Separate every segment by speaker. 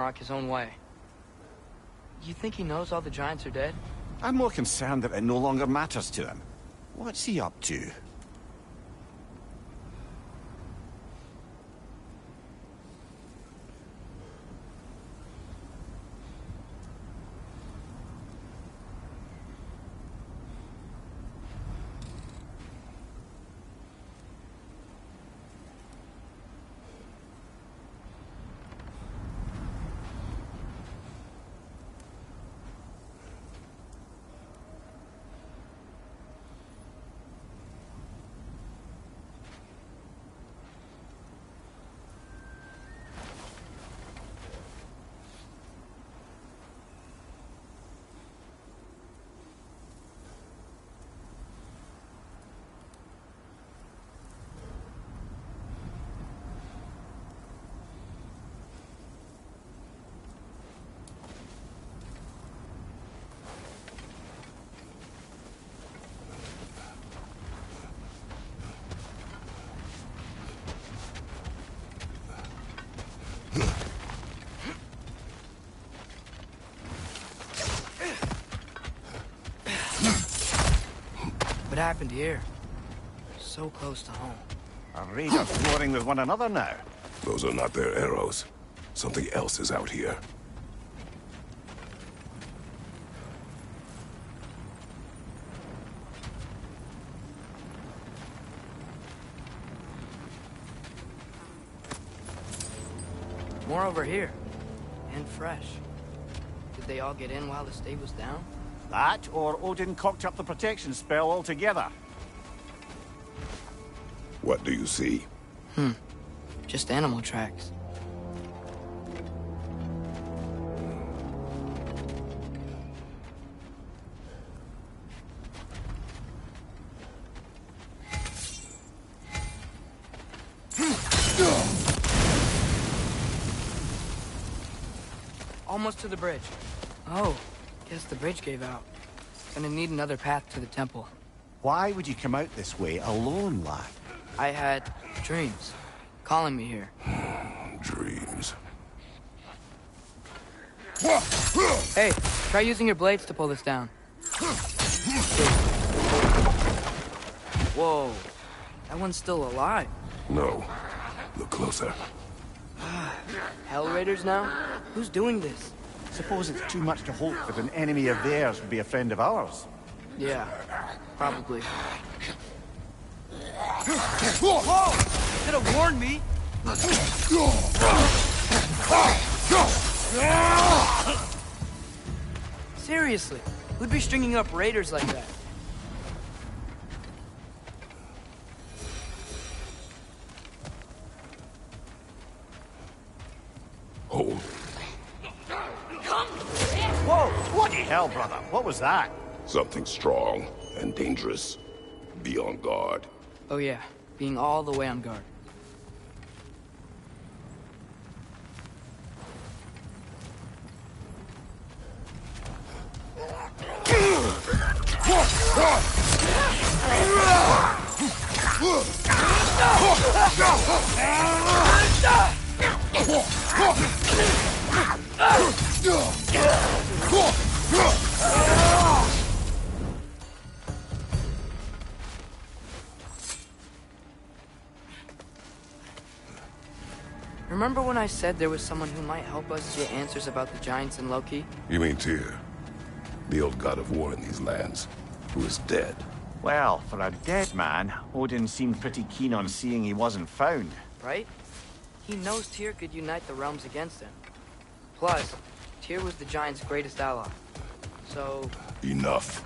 Speaker 1: Ragnarök his own way. You think he knows all the giants are dead?
Speaker 2: I'm more concerned that it no longer matters to him. What's he up to?
Speaker 1: What happened here? So close to home.
Speaker 2: Are raiders warring with one another now?
Speaker 3: Those are not their arrows. Something else is out here.
Speaker 1: More over here. And fresh. Did they all get in while the state was down?
Speaker 2: That, or Odin cocked up the protection spell altogether.
Speaker 3: What do you see?
Speaker 1: Just animal tracks. Almost to the bridge. Oh, guess the bridge gave out. Gonna need another path to the temple.
Speaker 2: Why would you come out this way alone, lad?
Speaker 1: I had dreams calling me here.
Speaker 3: Dreams.
Speaker 1: Hey, try using your blades to pull this down. Whoa, that one's still alive.
Speaker 3: No. Look closer.
Speaker 1: Hell Raiders now? Who's doing this?
Speaker 2: Suppose it's too much to hope that an enemy of theirs would be a friend of ours.
Speaker 1: Yeah, probably. Whoa! You could have warned me! Seriously, who'd be stringing up raiders like that?
Speaker 3: Hold.
Speaker 2: Whoa! Bloody hell, brother! What was that?
Speaker 3: Something strong and dangerous. Be on guard.
Speaker 1: Oh yeah, being all the way on guard. Remember when I said there was someone who might help us get answers about the giants and Loki?
Speaker 3: You mean Tyr? The old god of war in these lands, who is dead.
Speaker 2: Well, for a dead man, Odin seemed pretty keen on seeing he wasn't found.
Speaker 1: Right? He knows Tyr could unite the realms against him. Plus, Tyr was the giant's greatest ally. So...
Speaker 3: Enough.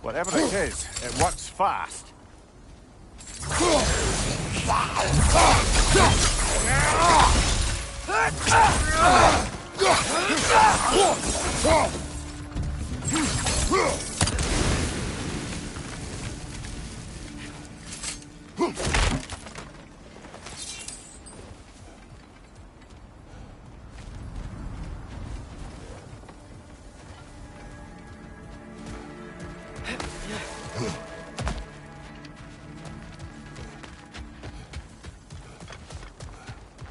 Speaker 2: Whatever it is, it works fast.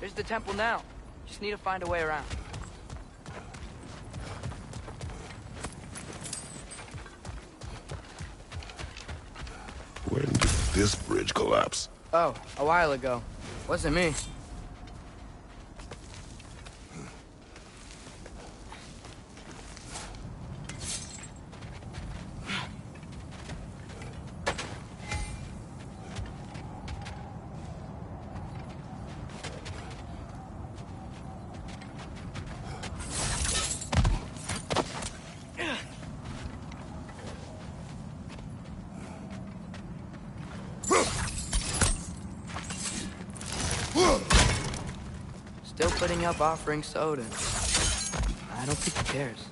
Speaker 1: There's the temple now. Just need to find a way around.
Speaker 3: When did this bridge collapse?
Speaker 1: Oh, a while ago. Wasn't me. Still putting up offerings to Odin. I don't think he cares.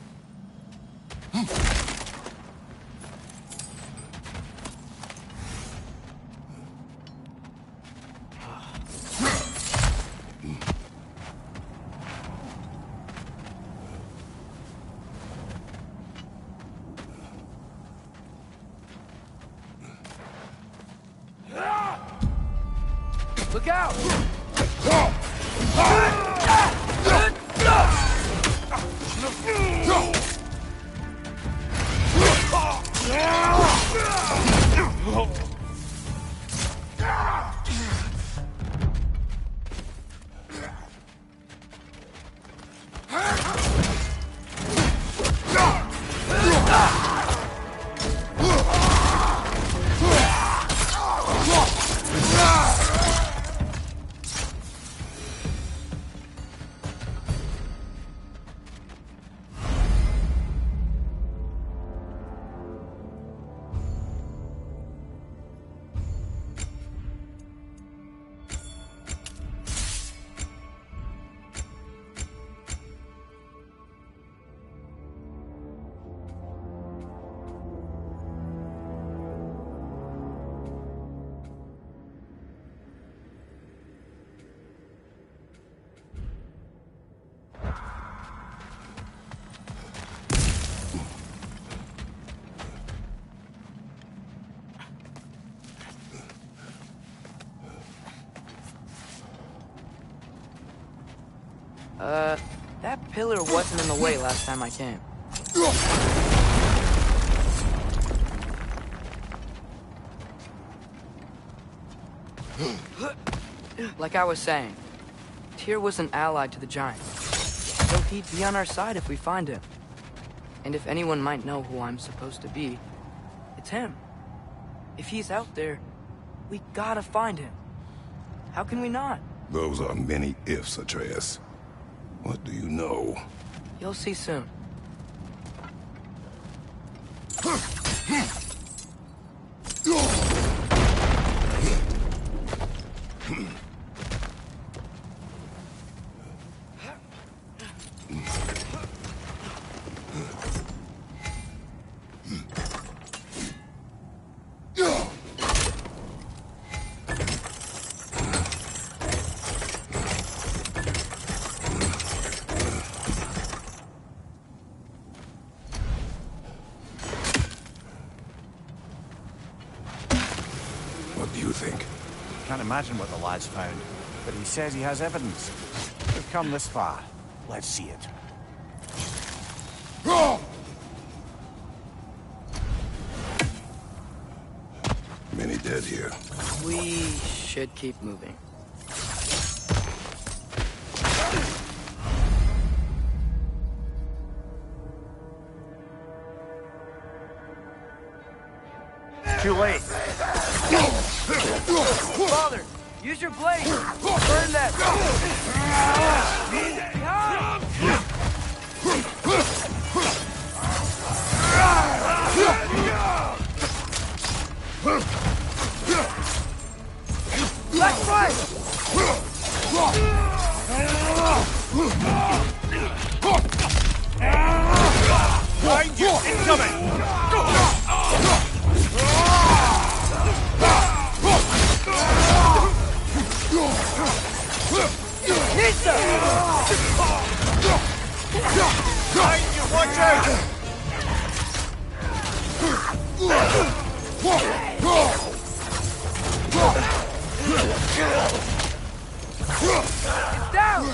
Speaker 1: Look out! That pillar wasn't in the way last time I came. Like I was saying, Tyr was an ally to the Giants, so he'd be on our side if we find him. And if anyone might know who I'm supposed to be, it's him. If he's out there, we gotta find him. How can we not?
Speaker 3: Those are many ifs, Atreus. What do you know?
Speaker 1: You'll see soon.
Speaker 3: What do you think?
Speaker 2: Can't imagine what the lad's found, but he says he has evidence. We've come this far. Let's see it.
Speaker 3: Many dead here.
Speaker 1: We should keep moving.
Speaker 2: Too late.
Speaker 1: Father, use your blade! Burn that! Left right!
Speaker 2: Find you! Incoming!
Speaker 1: Nista!
Speaker 2: Find you! Watch out!
Speaker 1: It's down!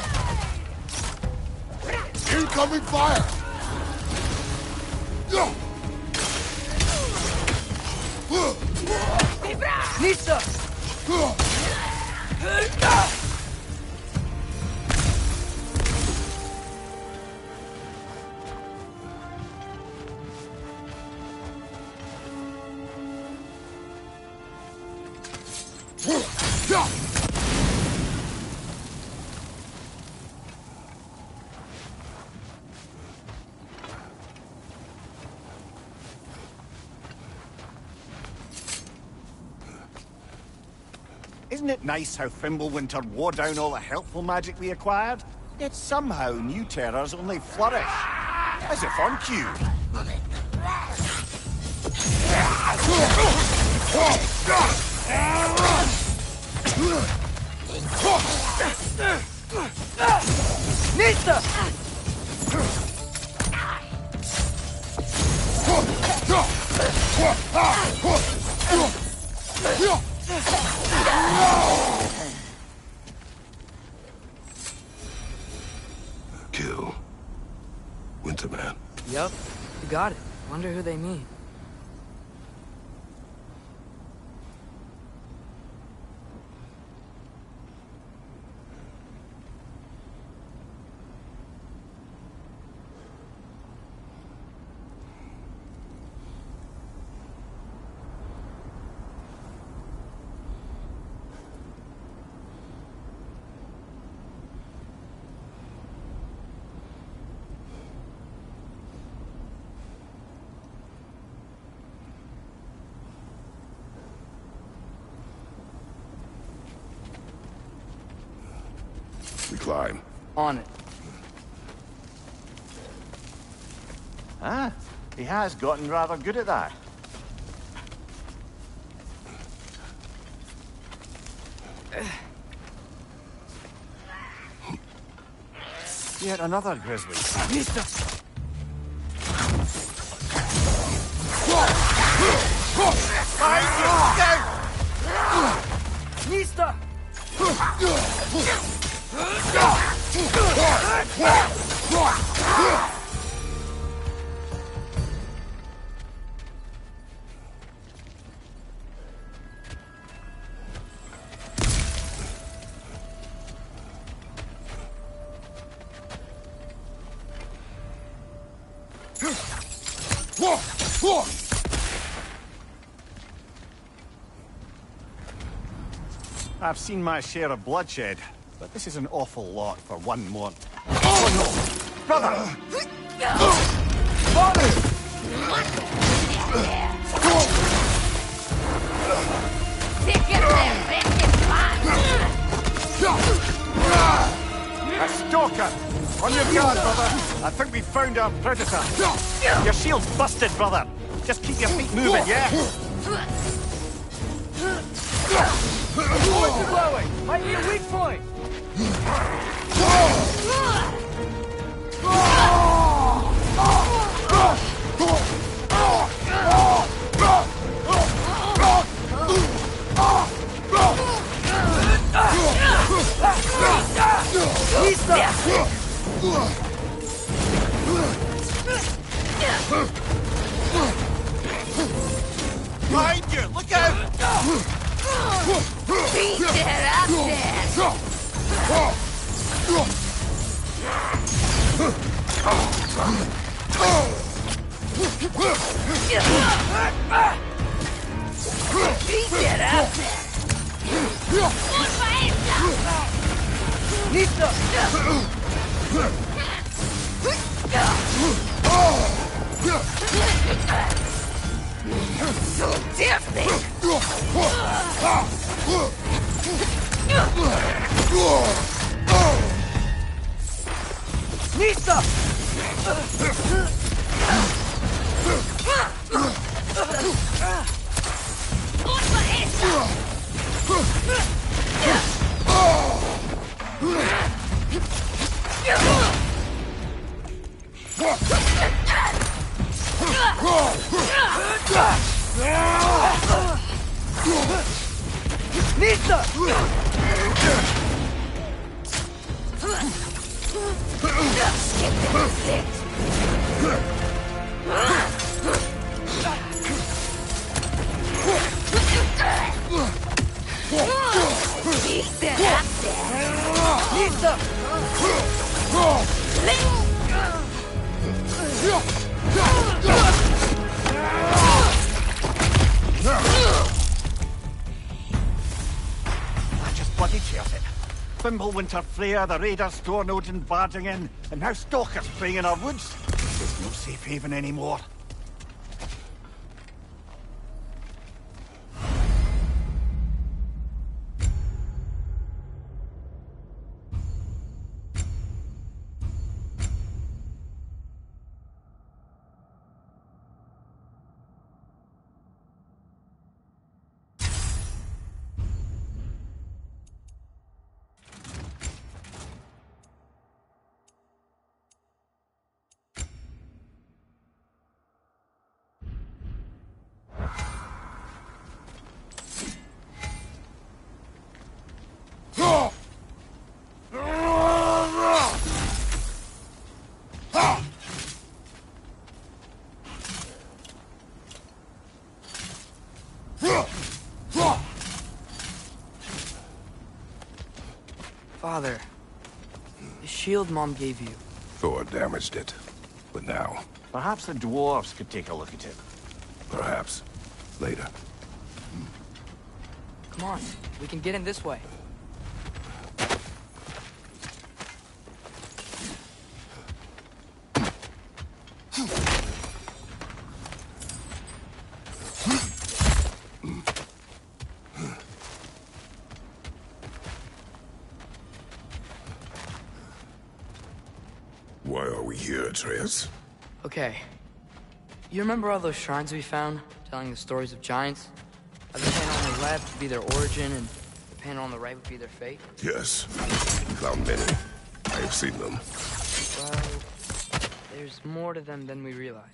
Speaker 3: Incoming fire!
Speaker 1: Nista!
Speaker 2: Isn't it nice how Fimbulwinter wore down all the helpful magic we acquired? Yet somehow new terrors only flourish. As if on cue.
Speaker 1: Nista!
Speaker 3: Kill. Winterman.
Speaker 1: Yup, you got it. Wonder who they mean.
Speaker 3: We climb.
Speaker 1: On it.
Speaker 2: Ah, he has gotten rather good at that. Yet another grizzly.
Speaker 1: Nista! Nista!
Speaker 2: I've seen my share of bloodshed, but this is an awful lot for one more. Oh no! Brother!
Speaker 1: Father!
Speaker 2: A stalker! On your guard, brother! I think we found our predator! Your shield's busted, brother! Just keep your feet moving, yeah?
Speaker 1: Bullets are blowing! Might be a weak point!
Speaker 2: Behind you! Look out!
Speaker 4: Beat it up there! Beat it up there!
Speaker 1: Nista!
Speaker 4: So different!
Speaker 1: Nista! Nista!
Speaker 4: Get up there!
Speaker 2: That just bloody chairs it. Fimbulwinter, Freya, the raiders, Stornodin barging in, and now stalkers preying in our woods. There's no safe haven anymore.
Speaker 1: Father, the shield Mom gave you.
Speaker 3: Thor damaged it. But now,
Speaker 2: Perhaps the dwarves could take a look at it.
Speaker 3: perhaps, later.
Speaker 1: Come on, we can get in this way.
Speaker 3: Why are we here, Atreus?
Speaker 1: Okay. You remember all those shrines we found, telling the stories of giants? How the panel on the left would be their origin, and the panel on the right would be their fate?
Speaker 3: Yes. Found many. I have seen them.
Speaker 1: Well, there's more to them than we realized.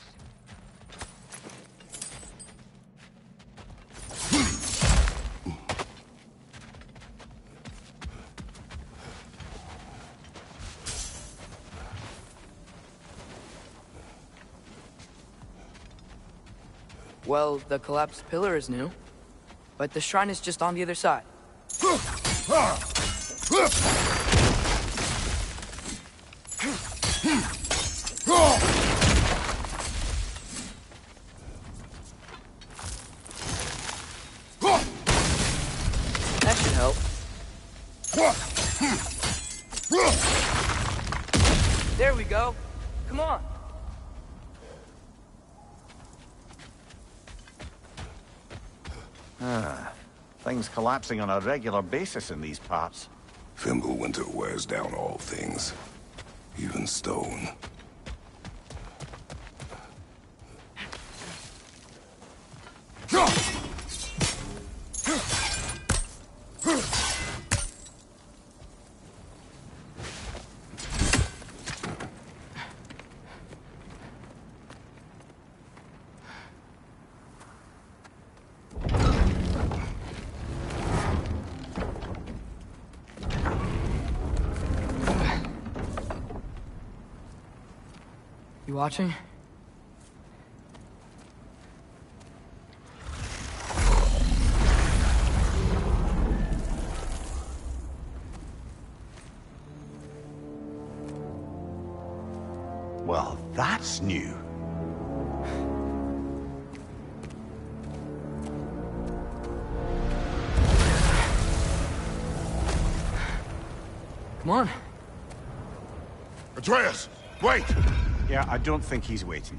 Speaker 1: Well, the collapsed pillar is new, but the shrine is just on the other side. That should help. There we go. Come on.
Speaker 2: Things collapsing on a regular basis in these parts.
Speaker 3: Fimbulwinter wears down all things. Even stone.
Speaker 1: You watching?
Speaker 2: Well, that's new.
Speaker 1: Come on.
Speaker 3: Atreus! Wait!
Speaker 2: Yeah, I don't think he's waiting.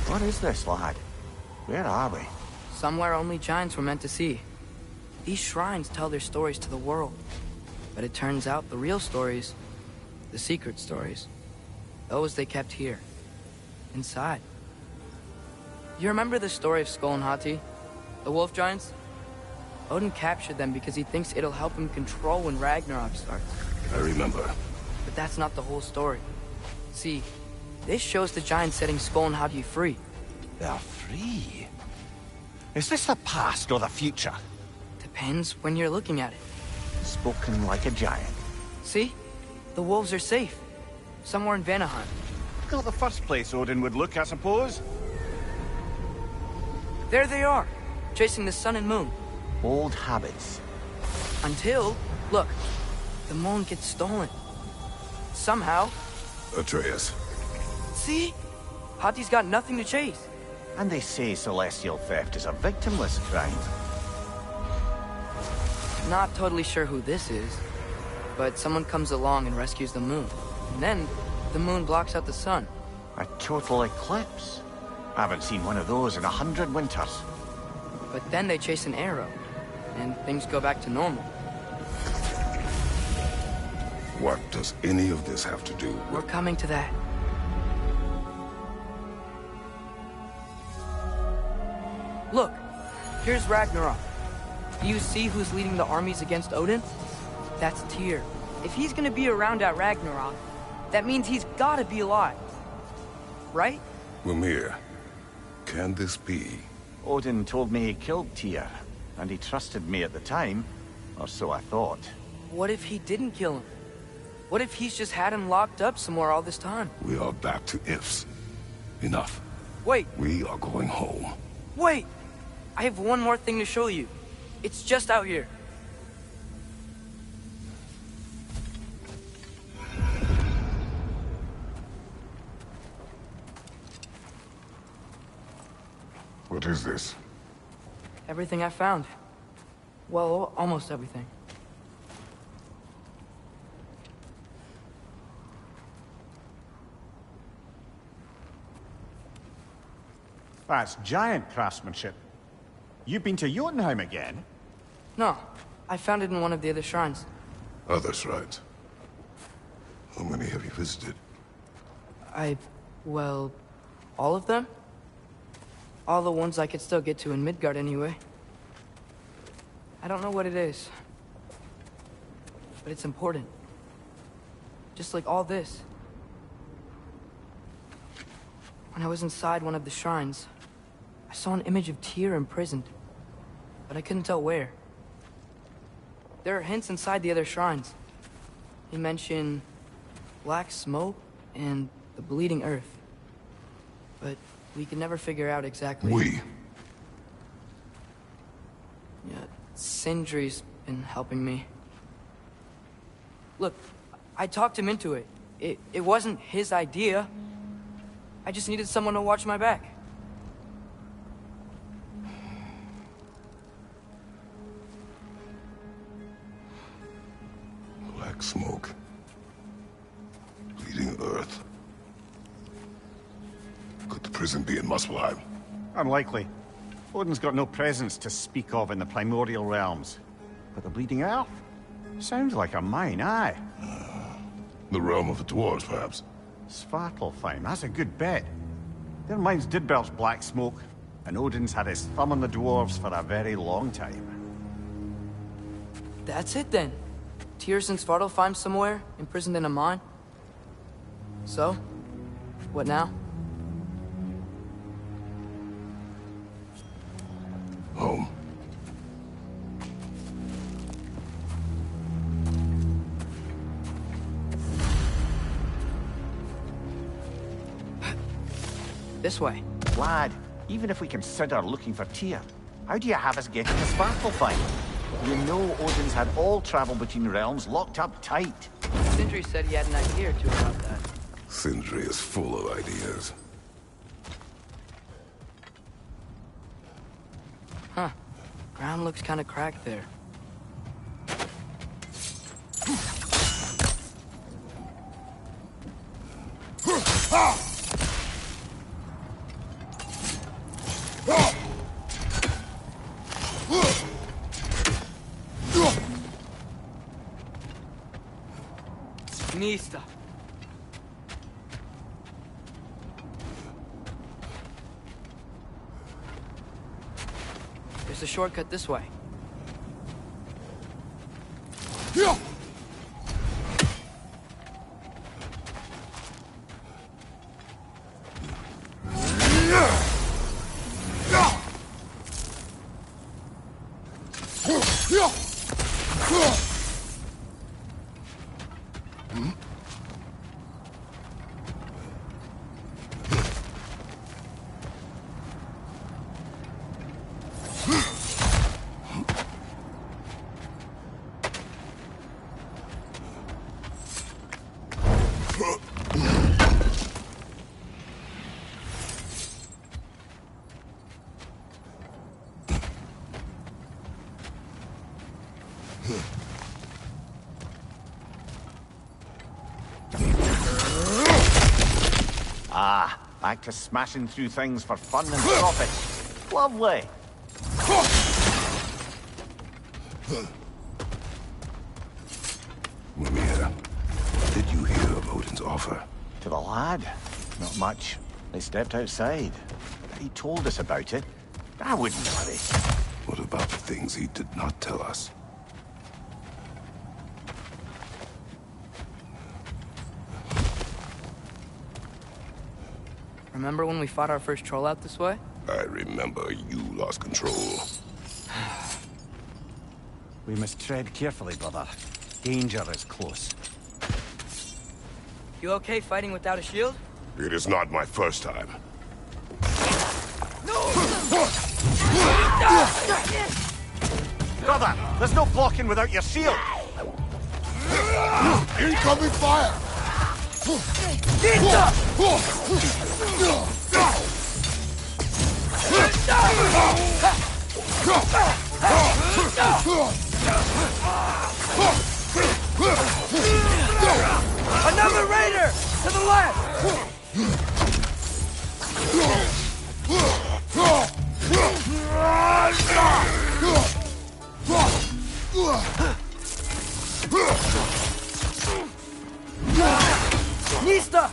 Speaker 2: What is this, lad? Where are we?
Speaker 1: Somewhere only giants were meant to see. These shrines tell their stories to the world. But it turns out the real stories, the secret stories, those they kept here, inside. You remember the story of Skull and Hati? The wolf giants? Odin captured them because he thinks it'll help him control when Ragnarok starts.
Speaker 3: I remember.
Speaker 1: But that's not the whole story. See, this shows the giants setting Skull and Hati free.
Speaker 2: They're free. Is this the past or the future?
Speaker 1: Depends when you're looking at it.
Speaker 2: Spoken like a giant.
Speaker 1: See? The wolves are safe. Somewhere in Vanaheim.
Speaker 2: Not the first place Odin would look, I suppose.
Speaker 1: There they are, chasing the sun and moon.
Speaker 2: Old habits.
Speaker 1: Until, look, the moon gets stolen. Somehow.
Speaker 3: Atreus.
Speaker 1: See? Hati's got nothing to chase.
Speaker 2: And they say celestial theft is a victimless crime.
Speaker 1: Not totally sure who this is, but someone comes along and rescues the moon. And then, the moon blocks out the sun.
Speaker 2: A total eclipse. I haven't seen one of those in 100 winters.
Speaker 1: But then they chase an arrow, and things go back to normal.
Speaker 3: What does any of this have to do with...
Speaker 1: We're coming to that. Look, here's Ragnarök. Do you see who's leading the armies against Odin? That's Tyr. If he's gonna be around at Ragnarök, that means he's gotta be alive. Right?
Speaker 3: Mimir, can this be?
Speaker 2: Odin told me he killed Tyr, and he trusted me at the time, or so I thought.
Speaker 1: What if he didn't kill him? What if he's just had him locked up somewhere all this time?
Speaker 3: We are back to ifs. Enough.
Speaker 1: Wait,
Speaker 3: We are going home.
Speaker 1: wait! I have one more thing to show you. It's just out here.
Speaker 3: What is this?
Speaker 1: Everything I found. Well, almost everything.
Speaker 2: That's giant craftsmanship. You've been to Jotunheim again?
Speaker 1: No, I found it in one of the other shrines.
Speaker 3: Other shrines. How many have you visited?
Speaker 1: Well, all of them? All the ones I could still get to in Midgard anyway. I don't know what it is, but it's important. Just like all this. When I was inside one of the shrines, I saw an image of Tyr imprisoned, but I couldn't tell where. There are hints inside the other shrines. They mention black smoke and the bleeding earth. But we can never figure out exactly...
Speaker 3: We?
Speaker 1: Yeah, Sindri's been helping me. Look, I talked him into it. It wasn't his idea. I just needed someone to watch my back.
Speaker 3: Black smoke. Bleeding earth. Could the prison be in Muspelheim?
Speaker 2: Unlikely. Odin's got no presence to speak of in the primordial realms. But the Bleeding Earth? Sounds like a mine, aye.
Speaker 3: The realm of the dwarves, perhaps?
Speaker 2: Svartalfheim, that's a good bet. Their mines did belch black smoke, and Odin's had his thumb on the dwarves for a very long time.
Speaker 1: That's it then. Tyr's in Svartalfheim somewhere, imprisoned in a mine. So, what now?
Speaker 3: Home.
Speaker 1: This way.
Speaker 2: Lad, even if we consider looking for Tyr, how do you have us get to Svartalfheim? You know Odin's had all travel between realms locked up tight.
Speaker 1: Sindri said he had an idea or two about that.
Speaker 3: Sindri is full of ideas.
Speaker 1: Huh. Ground looks kind of cracked there. Nista. There's a shortcut this way.
Speaker 2: Back to smashing through things for fun and profit. Lovely.
Speaker 3: Mimir, what did you hear of Odin's offer?
Speaker 2: To the lad? Not much. They stepped outside. He told us about it. I wouldn't worry.
Speaker 3: What about the things he did not tell us?
Speaker 1: Remember when we fought our first troll out this way?
Speaker 3: I remember you lost control.
Speaker 2: We must tread carefully, brother. Danger is close.
Speaker 1: You okay fighting without a shield?
Speaker 3: It is not my first time.
Speaker 2: Brother, there's no blocking without your shield.
Speaker 3: Incoming fire!
Speaker 1: Another raider! To the left! Nista!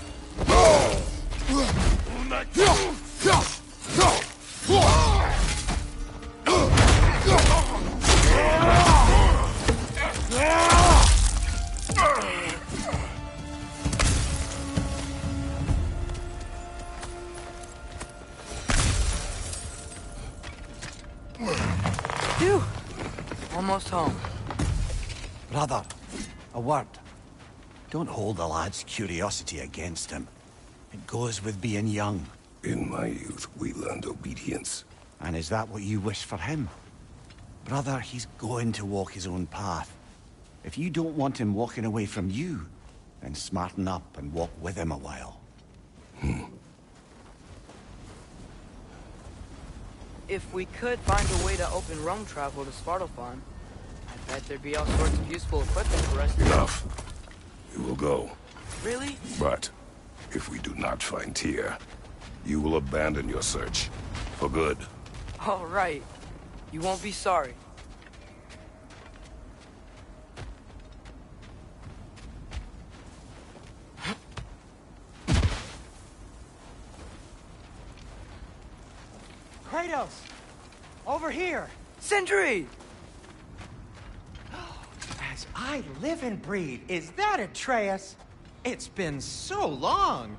Speaker 1: Phew! Almost home.
Speaker 2: Brother, a word. Don't hold the lad's curiosity against him. It goes with being young.
Speaker 3: In my youth, we learned obedience.
Speaker 2: And is that what you wish for him? Brother, he's going to walk his own path. If you don't want him walking away from you, then smarten up and walk with him a while.
Speaker 1: If we could find a way to open roam travel to Svartalfheim, I bet there'd be all sorts of useful equipment for us to...
Speaker 3: Enough. We will go.
Speaker 1: Really?
Speaker 3: But if we do not find Tyr, you will abandon your search. For good.
Speaker 1: All right. You won't be sorry.
Speaker 5: Kratos! Over here!
Speaker 1: Sindri!
Speaker 5: As I live and breathe, is that Atreus? It's been so long!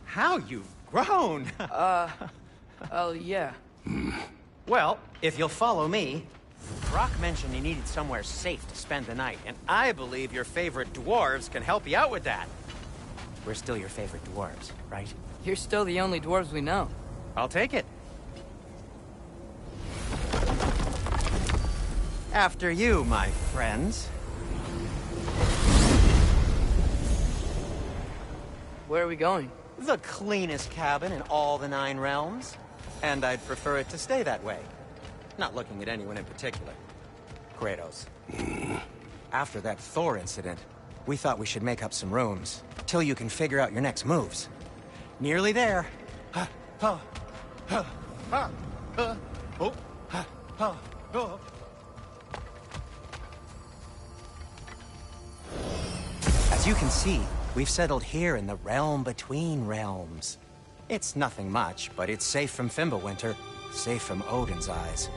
Speaker 5: How you've grown!
Speaker 1: Oh, yeah.
Speaker 5: Well, if you'll follow me, Brock mentioned he needed somewhere safe to spend the night, and I believe your favorite dwarves can help you out with that. We're still your favorite dwarves, right?
Speaker 1: You're still the only dwarves we know.
Speaker 5: I'll take it. After you, my friends.
Speaker 1: Where are we going?
Speaker 5: The cleanest cabin in all the 9 realms. And I'd prefer it to stay that way. Not looking at anyone in particular. Kratos. After that Thor incident, we thought we should make up some rooms, till you can figure out your next moves. Nearly there. As you can see, we've settled here in the realm between realms. It's nothing much, but it's safe from Fimbulwinter, safe from Odin's eyes.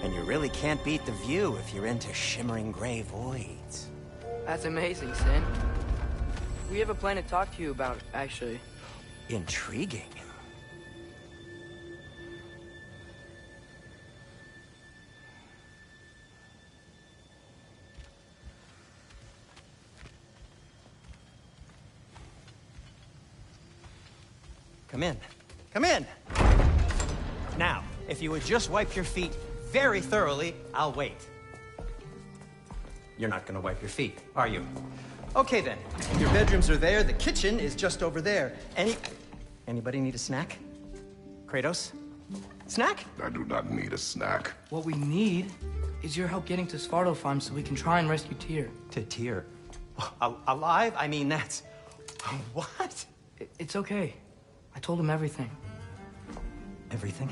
Speaker 5: And you really can't beat the view if you're into shimmering gray voids.
Speaker 1: That's amazing, Sin. We have a plan to talk to you about, actually.
Speaker 5: Intriguing. Come in. Come in! Now, if you would just wipe your feet very thoroughly, I'll wait. You're not gonna wipe your feet, are you? Okay then. Your bedrooms are there, the kitchen is just over there. Anybody need a snack? Kratos? Snack?
Speaker 3: I do not need a snack.
Speaker 1: What we need is your help getting to Svartalfheim so we can try and rescue Tyr.
Speaker 5: To Tyr? Alive? I mean, that's... What?
Speaker 1: It's okay. I told him everything.
Speaker 5: Everything?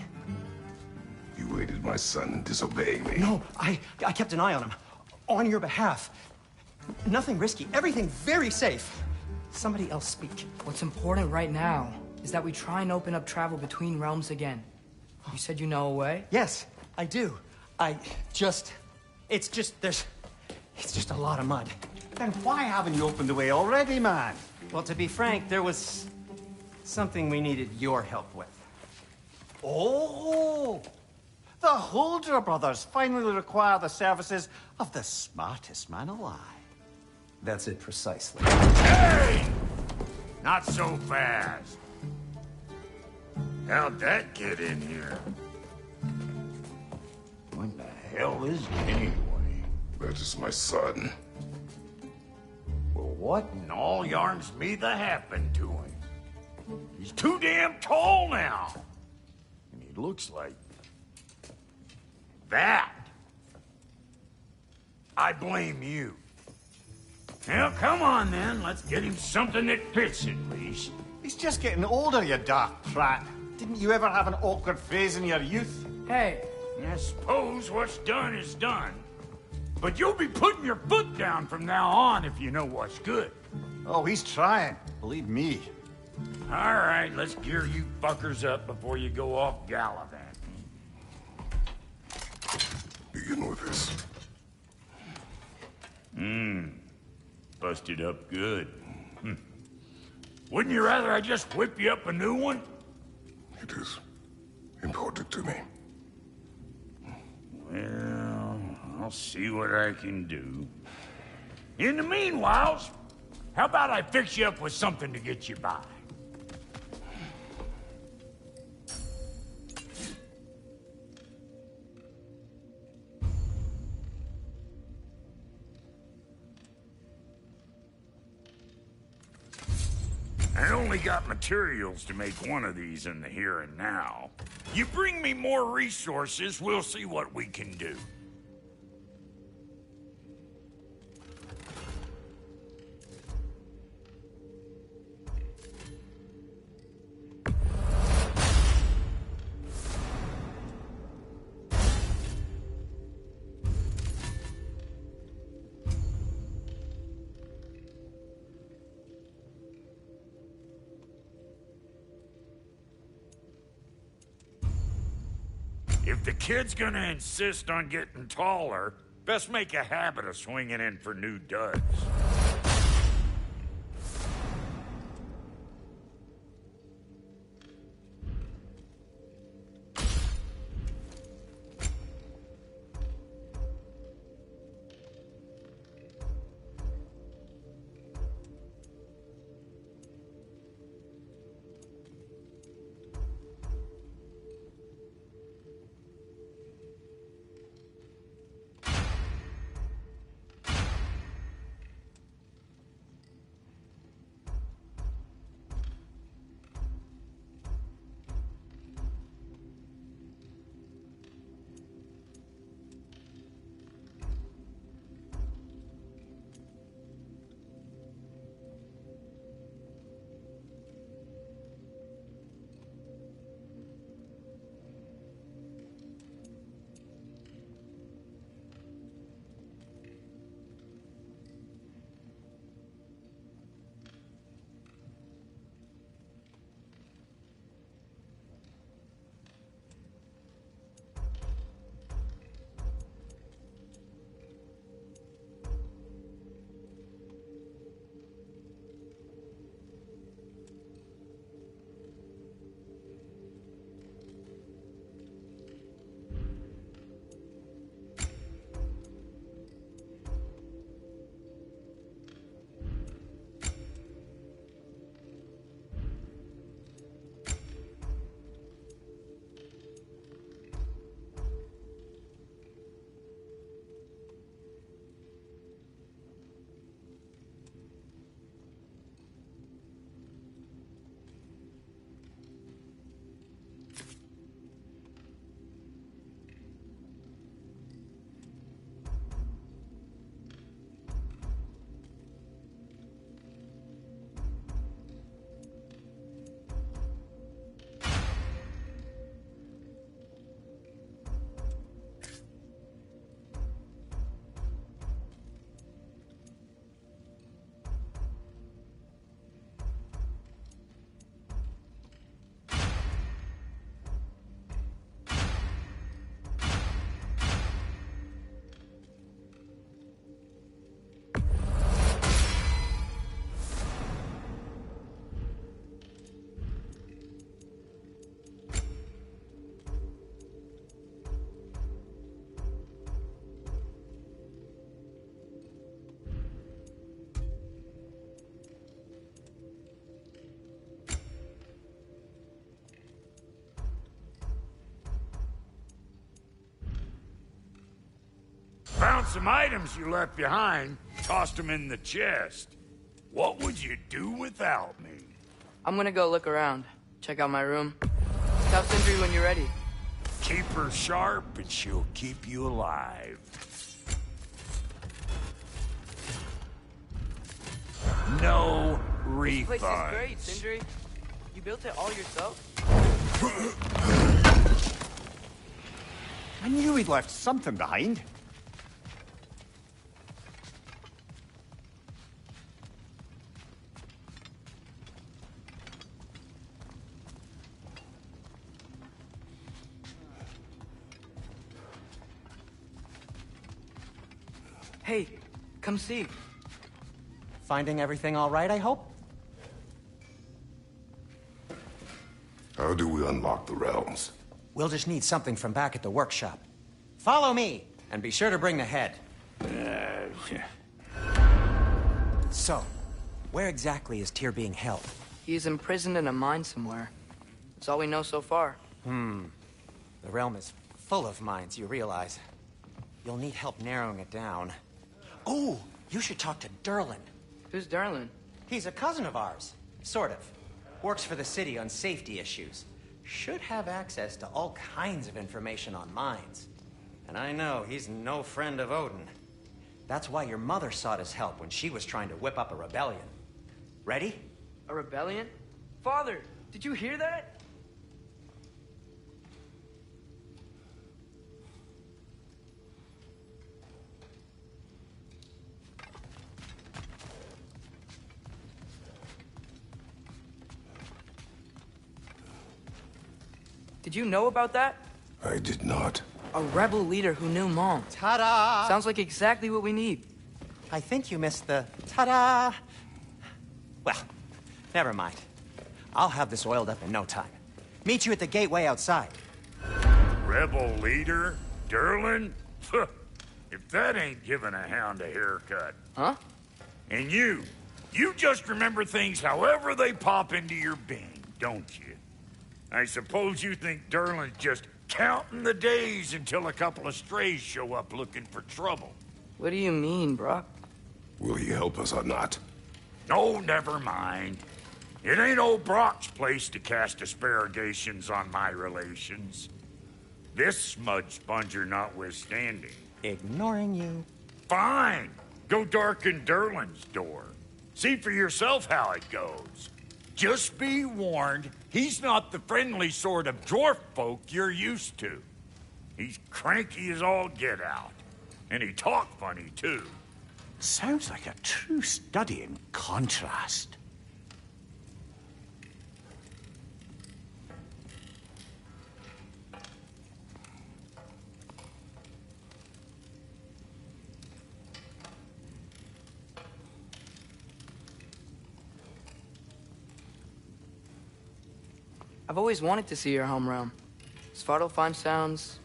Speaker 3: You aided my son in disobeying me.
Speaker 5: No, I kept an eye on him. On your behalf. Nothing risky. Everything very safe. Somebody else speak.
Speaker 1: What's important right now is that we try and open up travel between realms again. You said you know a way?
Speaker 5: Yes, I do. It's just a lot of mud.
Speaker 2: Then why haven't you opened the way already, man?
Speaker 5: Well, to be frank, there was something we needed your help with.
Speaker 2: Oh! The Holder brothers finally require the services of the smartest man alive.
Speaker 5: That's it precisely.
Speaker 6: Hey! Not so fast. How'd that get in here? What the hell is it anyway?
Speaker 3: That is my son.
Speaker 6: Well, what in all yarns me that happened to him? He's too damn tall now. And he looks like... that. I blame you. Well, come on then. Let's get him something that fits at least.
Speaker 2: He's just getting older, you dark prat. Didn't you ever have an awkward phase in your youth?
Speaker 1: Hey,
Speaker 6: I suppose what's done is done. But you'll be putting your foot down from now on if you know what's good.
Speaker 2: Oh, he's trying. Believe me.
Speaker 6: All right, let's gear you fuckers up before you go off gallivanting.
Speaker 3: Begin with this.
Speaker 6: Busted up good. Wouldn't you rather I just whip you up a new one?
Speaker 3: It is important to me.
Speaker 6: Well, I'll see what I can do. In the meanwhile, how about I fix you up with something to get you by? I only got materials to make one of these in the here and now. You bring me more resources, we'll see what we can do. If the kid's gonna insist on getting taller, best make a habit of swinging in for new duds. some items you left behind. Tossed them in the chest. What would you do without me?
Speaker 1: I'm gonna go look around. Check out my room. Tell Sindri when you're ready.
Speaker 6: Keep her sharp and she'll keep you alive. No refunds.
Speaker 1: This place is great, Sindri. You built it all yourself?
Speaker 2: I knew we'd left something behind.
Speaker 1: Hey, come see.
Speaker 5: Finding everything all right, I hope?
Speaker 3: How do we unlock the realms?
Speaker 5: We'll just need something from back at the workshop. Follow me, and be sure to bring the head. So, where exactly is Tyr being held?
Speaker 1: He's imprisoned in a mine somewhere. That's all we know so far.
Speaker 5: The realm is full of mines, you realize. You'll need help narrowing it down. Oh, you should talk to Durlin.
Speaker 1: Who's Darlin?
Speaker 5: He's a cousin of ours. Sort of. Works for the city on safety issues. Should have access to all kinds of information on mines. And I know he's no friend of Odin. That's why your mother sought his help when she was trying to whip up a rebellion. Ready?
Speaker 1: A rebellion? Father, did you hear that? Did you know about that?
Speaker 3: I did not.
Speaker 1: A rebel leader who knew Mom.
Speaker 5: Ta-da!
Speaker 1: Sounds like exactly what we need.
Speaker 5: I think you missed the ta-da! Well, never mind. I'll have this oiled up in no time. Meet you at the gateway outside.
Speaker 6: Rebel leader? Durlin? If that ain't giving a hound a haircut.
Speaker 1: Huh?
Speaker 6: And you just remember things however they pop into your being, don't you? I suppose you think Durlin's just counting the days until a couple of strays show up looking for trouble.
Speaker 1: What do you mean, Brock?
Speaker 3: Will you help us or not?
Speaker 6: No, never mind. It ain't old Brock's place to cast asparagations on my relations. This smudge sponger notwithstanding.
Speaker 5: Ignoring you.
Speaker 6: Fine. Go darken Durlin's door. See for yourself how it goes. Just be warned, he's not the friendly sort of dwarf folk you're used to. He's cranky as all get out. And he talk funny, too.
Speaker 2: Sounds like a true study in contrast.
Speaker 1: I've always wanted to see your home realm. Svartalfheim sounds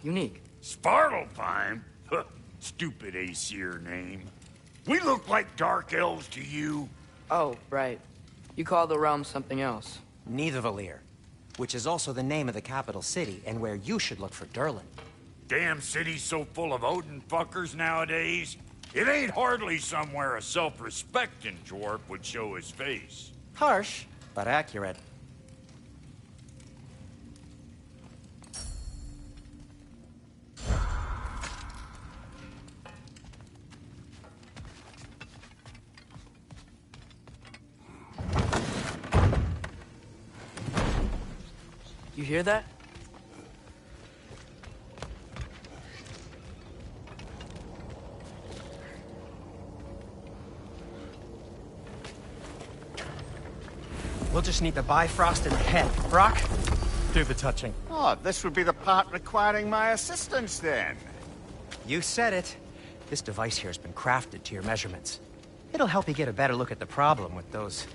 Speaker 1: unique.
Speaker 6: Svartalfheim? Huh, stupid Aesir name. We look like dark elves to you.
Speaker 1: Oh, right. You call the realm something else.
Speaker 5: Nidavellir, which is also the name of the capital city and where you should look for Durlin.
Speaker 6: Damn city's so full of Odin fuckers nowadays. It ain't hardly somewhere a self-respecting dwarf would show his face.
Speaker 5: Harsh, but accurate.
Speaker 1: You hear that?
Speaker 5: We'll just need the Bifrost in the head. Brock, do the touching.
Speaker 2: Oh, this would be the part requiring my assistance, then.
Speaker 5: You said it. This device here has been crafted to your measurements. It'll help you get a better look at the problem with those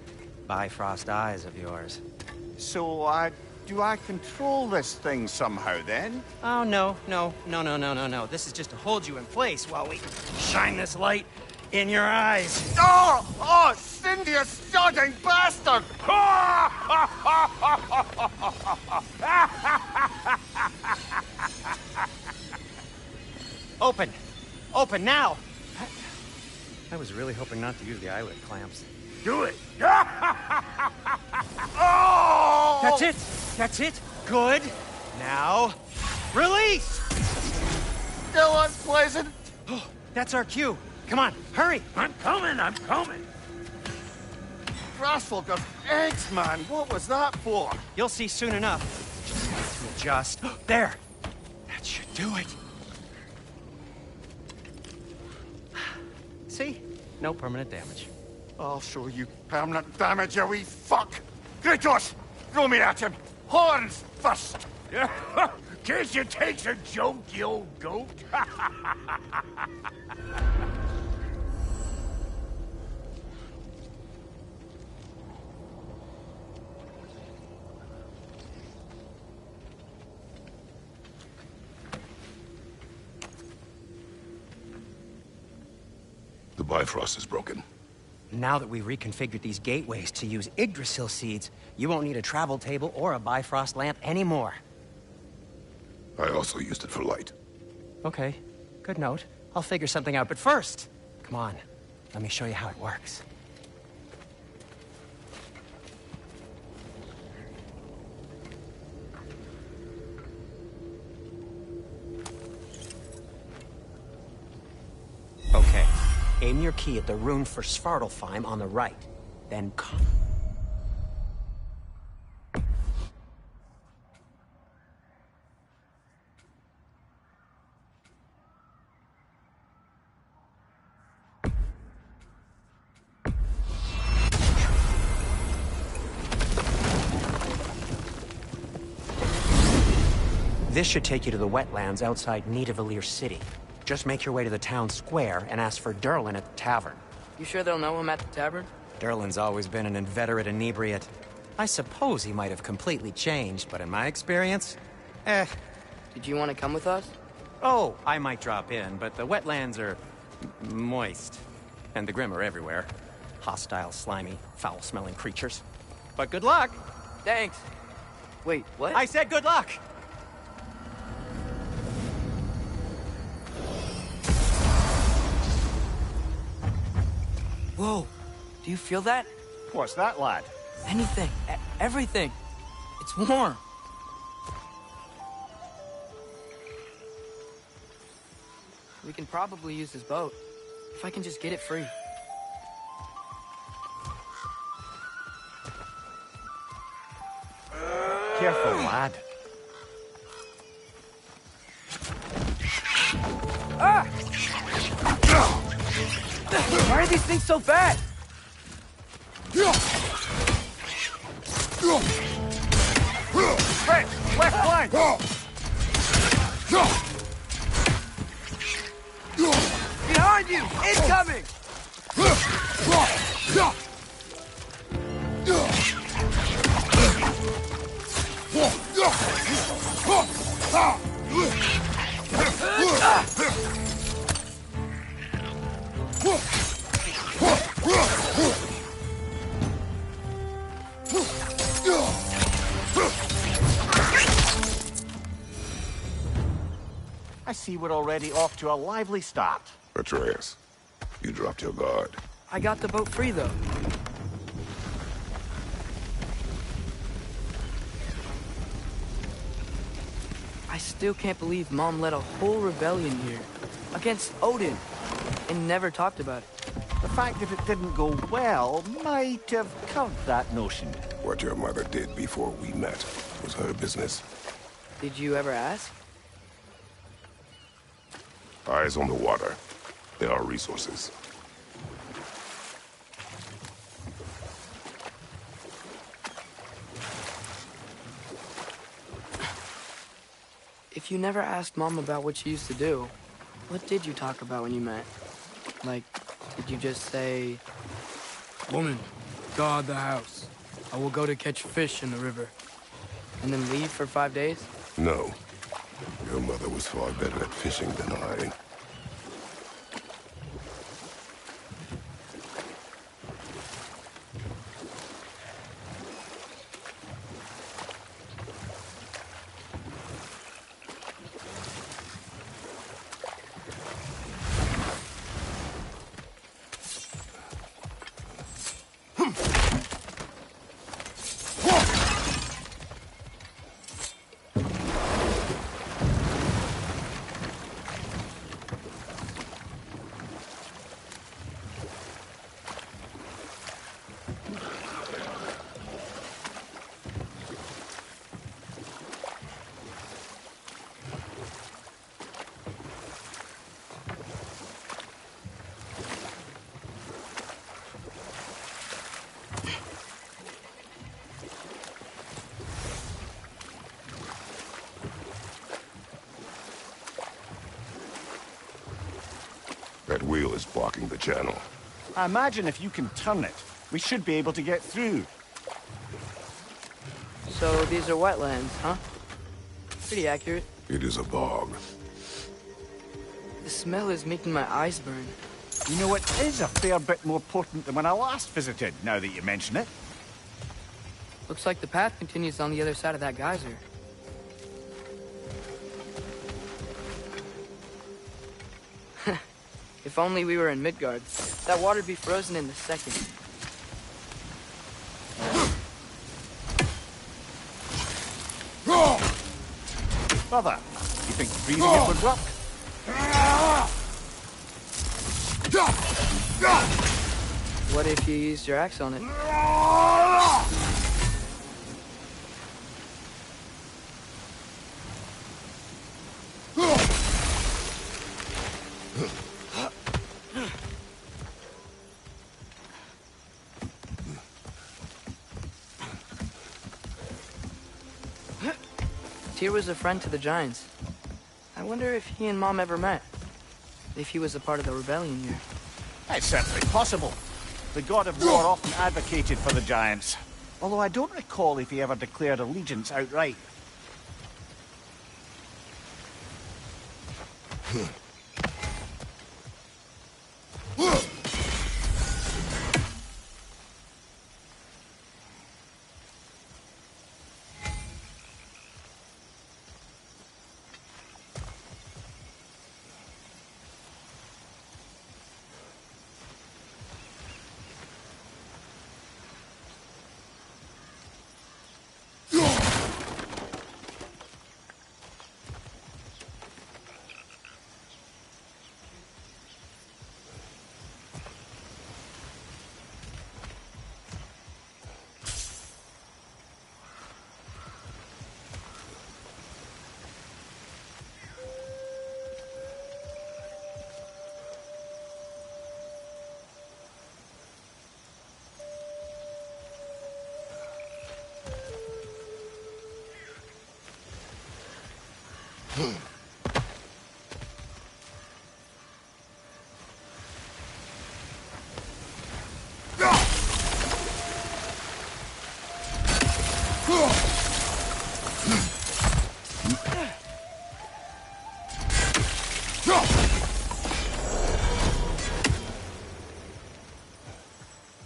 Speaker 5: Bifrost eyes of yours.
Speaker 2: So, do I control this thing somehow, then?
Speaker 5: Oh, no. This is just to hold you in place while we shine this light in your eyes.
Speaker 2: Oh, Cindy, you sodding bastard!
Speaker 5: Open. Open now! I was really hoping not to use the eyelid clamps.
Speaker 6: Do it!
Speaker 5: Oh! That's it! That's it! Good! Now, release!
Speaker 2: Still unpleasant.
Speaker 5: Oh, that's our cue. Come on, hurry!
Speaker 6: I'm coming, I'm coming!
Speaker 2: Frostfolk of eggs, man. What was that for?
Speaker 5: You'll see soon enough. Just there! That should do it. See? No permanent damage.
Speaker 2: I'll show you permanent damage, you wee fuck. Kratos, throw me at him. Horns first.
Speaker 6: Guess you takes a joke, you old goat.
Speaker 3: The Bifrost is broken.
Speaker 5: Now that we've reconfigured these gateways to use Yggdrasil seeds, you won't need a travel table or a Bifrost lamp anymore.
Speaker 3: I also used it for light.
Speaker 5: Okay, good note. I'll figure something out, but first, come on, let me show you how it works. Okay, aim your key at the rune for Svartalfheim on the right, then This should take you to the wetlands outside Nidavellir City. Just make your way to the town square and ask for Durlin at the tavern.
Speaker 1: You sure they'll know him at the tavern?
Speaker 5: Durlin's always been an inveterate inebriate. I suppose he might have completely changed, but in my experience,
Speaker 1: Did you want to come with us?
Speaker 5: Oh, I might drop in, but the wetlands are moist. And the Grim are everywhere. Hostile, slimy, foul-smelling creatures. But good luck!
Speaker 1: Thanks. Wait, what?
Speaker 5: I said good luck!
Speaker 1: Whoa, do you feel that?
Speaker 2: What's that, lad?
Speaker 1: Anything, everything. It's warm. We can probably use this boat, if I can just get it free.
Speaker 2: Careful, lad.
Speaker 1: Ah! Why are these things so bad?
Speaker 2: Hey, left flank!
Speaker 1: Behind you! Incoming!
Speaker 2: I see we're already off to a lively start.
Speaker 3: Atreus, you dropped your guard.
Speaker 1: I got the boat free, though. I still can't believe Mom led a whole rebellion here. Against Odin. And never talked about it.
Speaker 2: The fact that it didn't go well might have covered that notion.
Speaker 3: What your mother did before we met was her business.
Speaker 1: Did you ever ask?
Speaker 3: Eyes on the water. There are resources.
Speaker 1: If you never asked Mom about what she used to do, what did you talk about when you met? Like, did you just say, "Woman, guard the house. I will go to catch fish in the river," and then leave for 5 days?
Speaker 3: No. Your mother was far better at fishing than I. That wheel is blocking the channel.
Speaker 2: I imagine if you can turn it, we should be able to get through.
Speaker 1: So these are wetlands, huh? Pretty accurate.
Speaker 3: It is a bog.
Speaker 1: The smell is making my eyes burn.
Speaker 2: You know, it is a fair bit more potent than when I last visited, now that you mention it.
Speaker 1: Looks like the path continues on the other side of that geyser. If only we were in Midgard. That water'd be frozen in a second.
Speaker 2: Brother, you think freezing it would work?
Speaker 1: What if you used your axe on it? Tyr was a friend to the Giants. I wonder if he and Mom ever met. If he was a part of the rebellion here.
Speaker 2: It's certainly possible. The god of war often advocated for the Giants. Although I don't recall if he ever declared allegiance outright.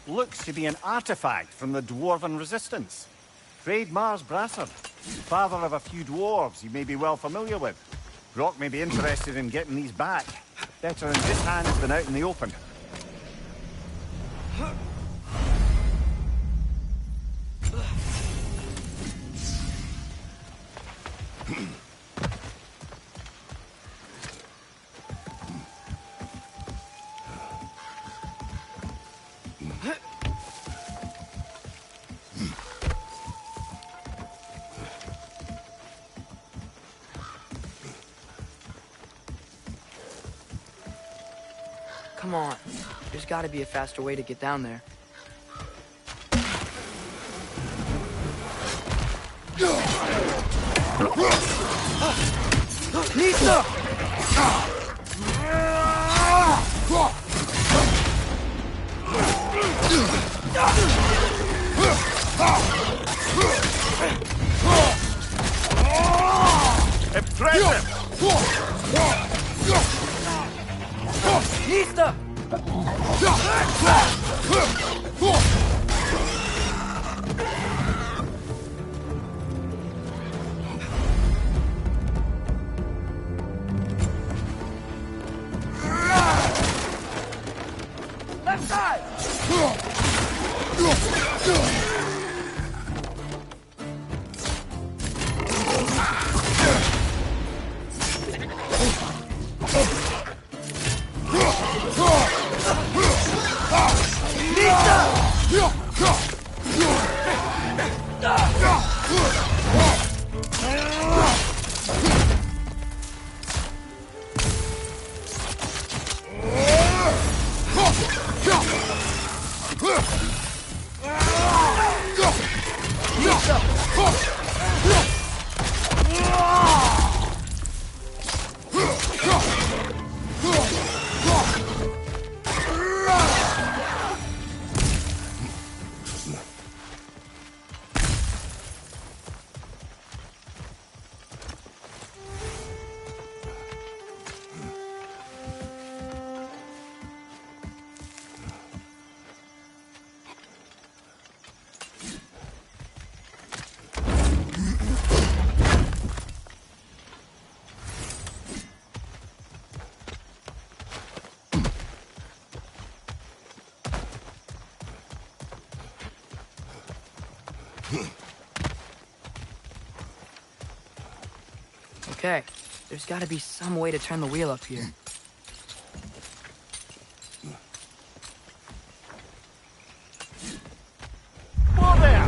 Speaker 2: Looks to be an artifact from the Dwarven Resistance. Trade Mars Brassard, father of a few dwarves you may be well familiar with. Brock may be interested in getting these back. Better in his hands than out in the open.
Speaker 1: Come on. There's gotta be a faster way to get down there. Nista!
Speaker 2: Impressive!
Speaker 1: Nista! Left side! Okay, there's gotta be some way to turn the wheel up here.
Speaker 2: Whoa there!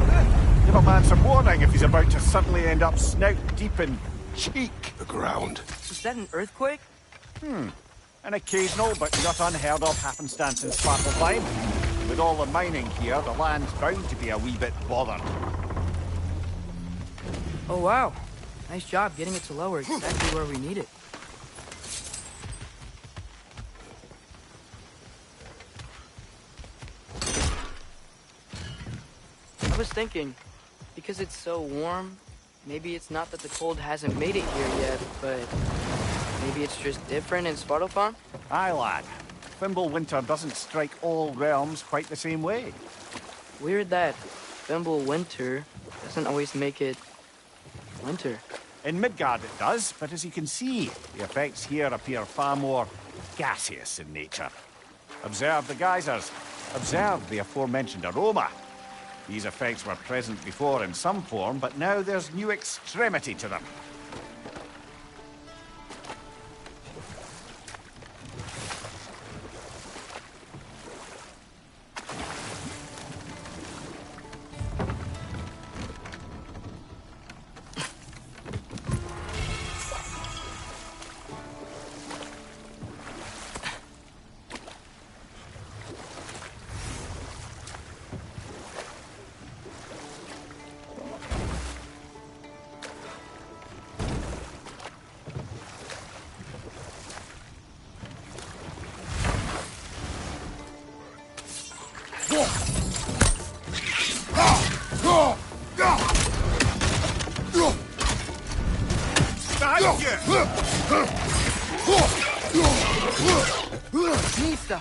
Speaker 2: Give a man some warning if he's about to suddenly end up snout deep in cheek.
Speaker 3: The ground.
Speaker 1: Was that an earthquake?
Speaker 2: An occasional but not unheard of happenstance in Svartalfheim. With all the mining here, the land's bound to be a wee bit bothered.
Speaker 1: Oh wow, nice job getting it to lower exactly where we need it. I was thinking, because it's so warm, maybe it's not that the cold hasn't made it here yet, but maybe it's just different in Svartalfheim?
Speaker 2: Aye, lad. Fimble winter doesn't strike all realms quite the same way.
Speaker 1: Weird that Fimble winter doesn't always make it winter.
Speaker 2: In Midgard it does, but as you can see, the effects here appear far more gaseous in nature. Observe the geysers. Observe the aforementioned aroma. These effects were present before in some form, but now there's new extremity to them.
Speaker 1: Nista!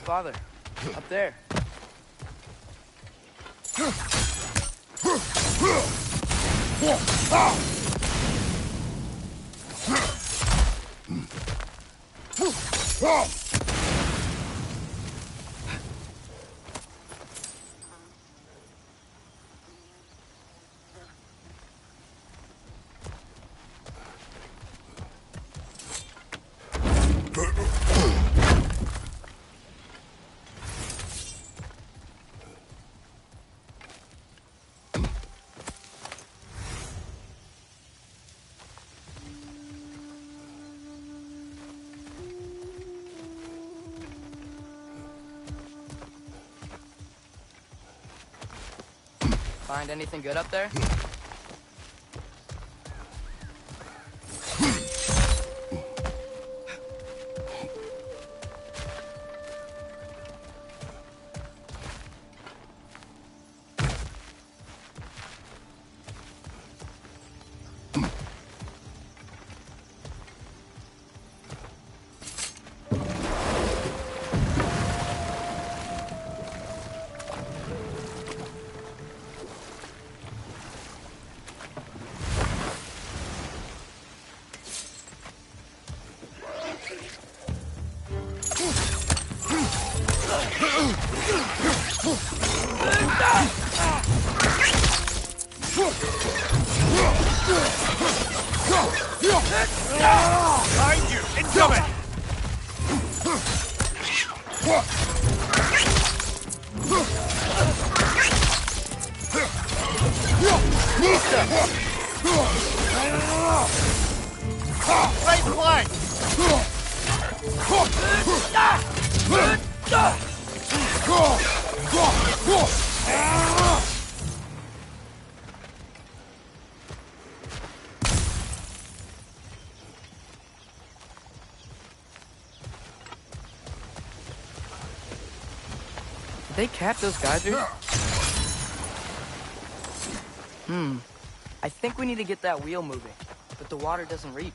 Speaker 1: Father, up there. Find anything good up there?
Speaker 6: Behind you! Incoming! Right flank!
Speaker 1: Did they cap those geysers? I think we need to get that wheel moving, but the water doesn't reach.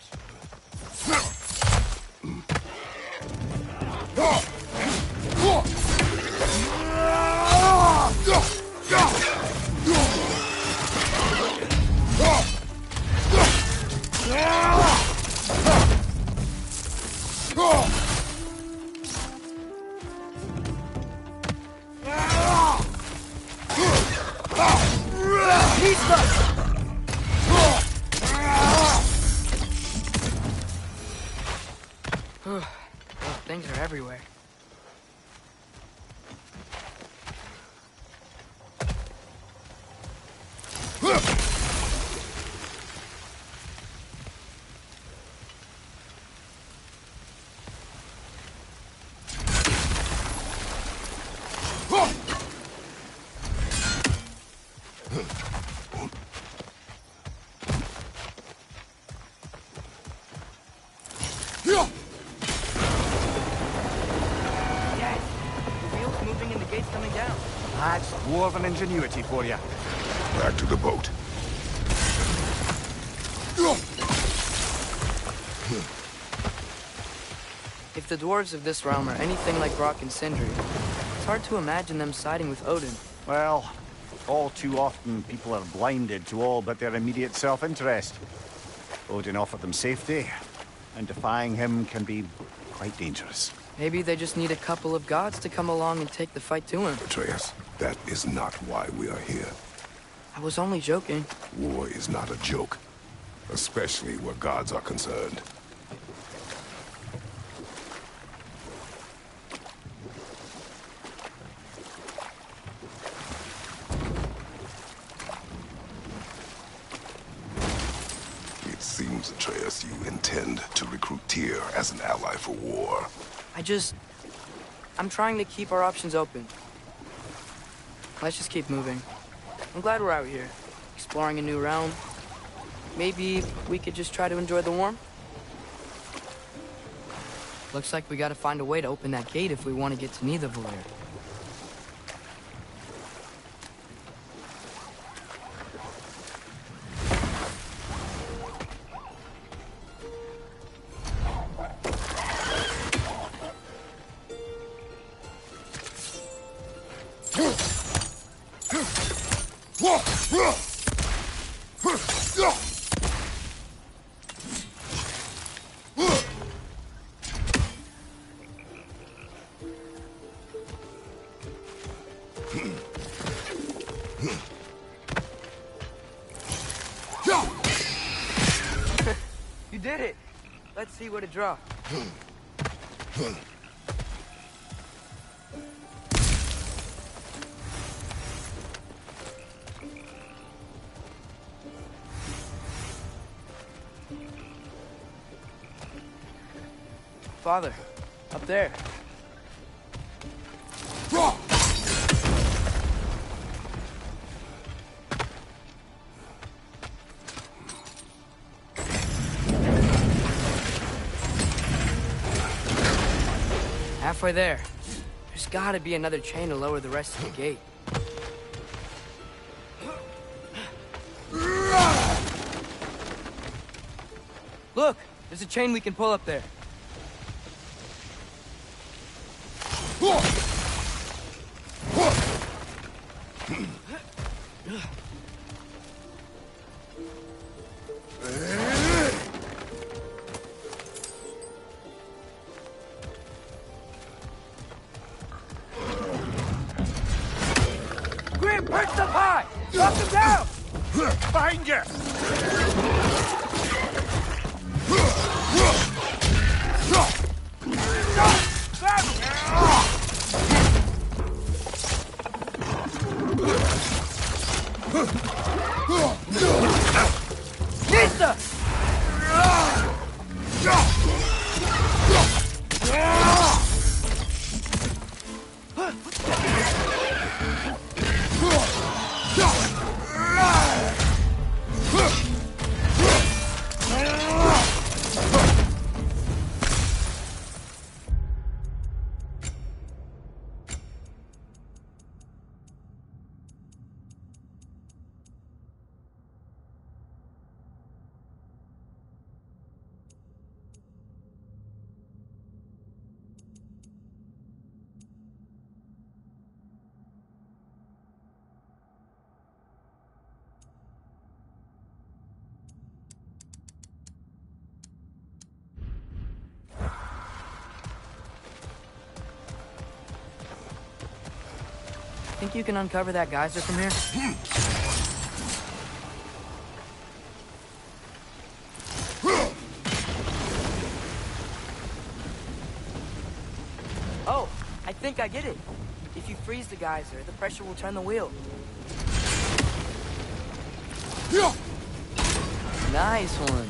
Speaker 1: Those things are everywhere. Yes! The wheel's moving and the gate's coming down.
Speaker 2: That's dwarven ingenuity for you.
Speaker 3: Back to the boat.
Speaker 1: If the dwarves of this realm are anything like Rock and Sindri, it's hard to imagine them siding with Odin.
Speaker 2: Well, all too often people are blinded to all but their immediate self-interest. Odin offered them safety, and defying him can be quite dangerous.
Speaker 1: Maybe they just need a couple of gods to come along and take the fight to him.
Speaker 3: Atreus, that is not why we are here.
Speaker 1: I was only joking.
Speaker 3: War is not a joke, especially where gods are concerned. It seems, Atreus, you intend to recruit Tyr as an ally for war.
Speaker 1: I'm trying to keep our options open. Let's just keep moving. I'm glad we're out here, exploring a new realm. Maybe we could just try to enjoy the warmth? Looks like we gotta find a way to open that gate if we want to get to Nidavellir. You did it! Let's see what it dropped. Father, up there. Halfway there. There's gotta be another chain to lower the rest of the gate. Look! There's a chain we can pull up there. Perched up high! Knock him down!
Speaker 6: Find you!
Speaker 1: Nista! Think you can uncover that geyser from here? Oh, I think I get it. If you freeze the geyser, the pressure will turn the wheel. Nice one.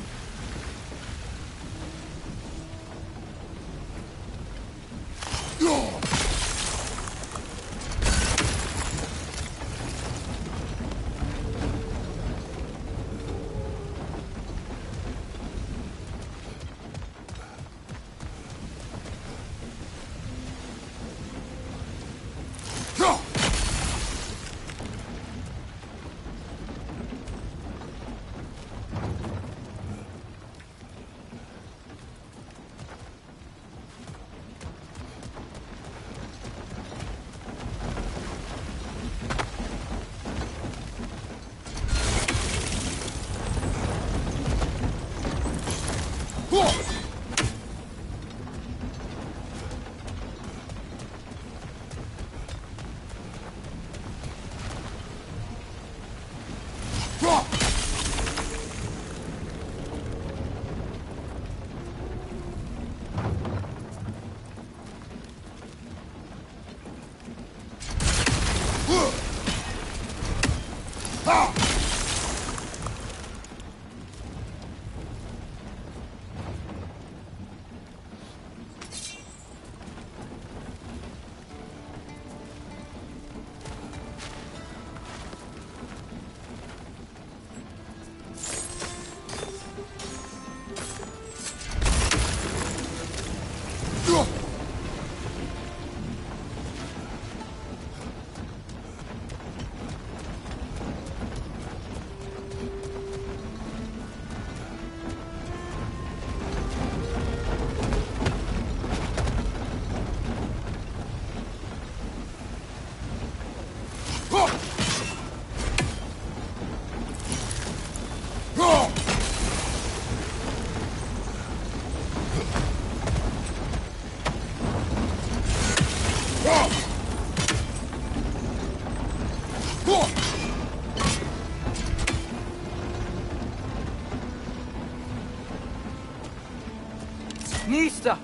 Speaker 1: Nista!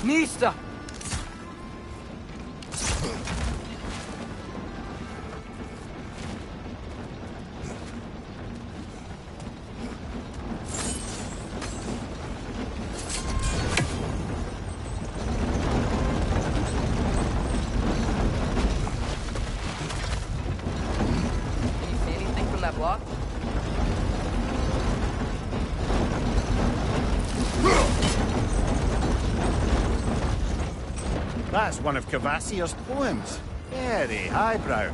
Speaker 1: Nista! Can you see anything from that block?
Speaker 2: That's one of Cavassier's poems. Very highbrow.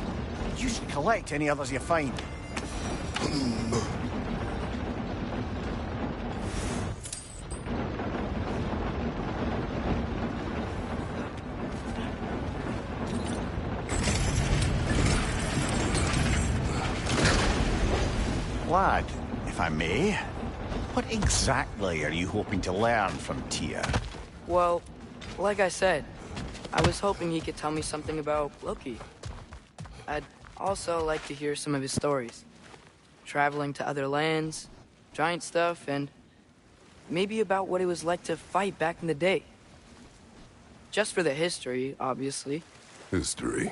Speaker 2: You should collect any others you find. Lad, if I may, what exactly are you hoping to learn from Tyr?
Speaker 1: Well, like I said, I was hoping he could tell me something about Loki. I'd also like to hear some of his stories. Traveling to other lands, giant stuff, and maybe about what it was like to fight back in the day. Just for the history, obviously.
Speaker 3: History.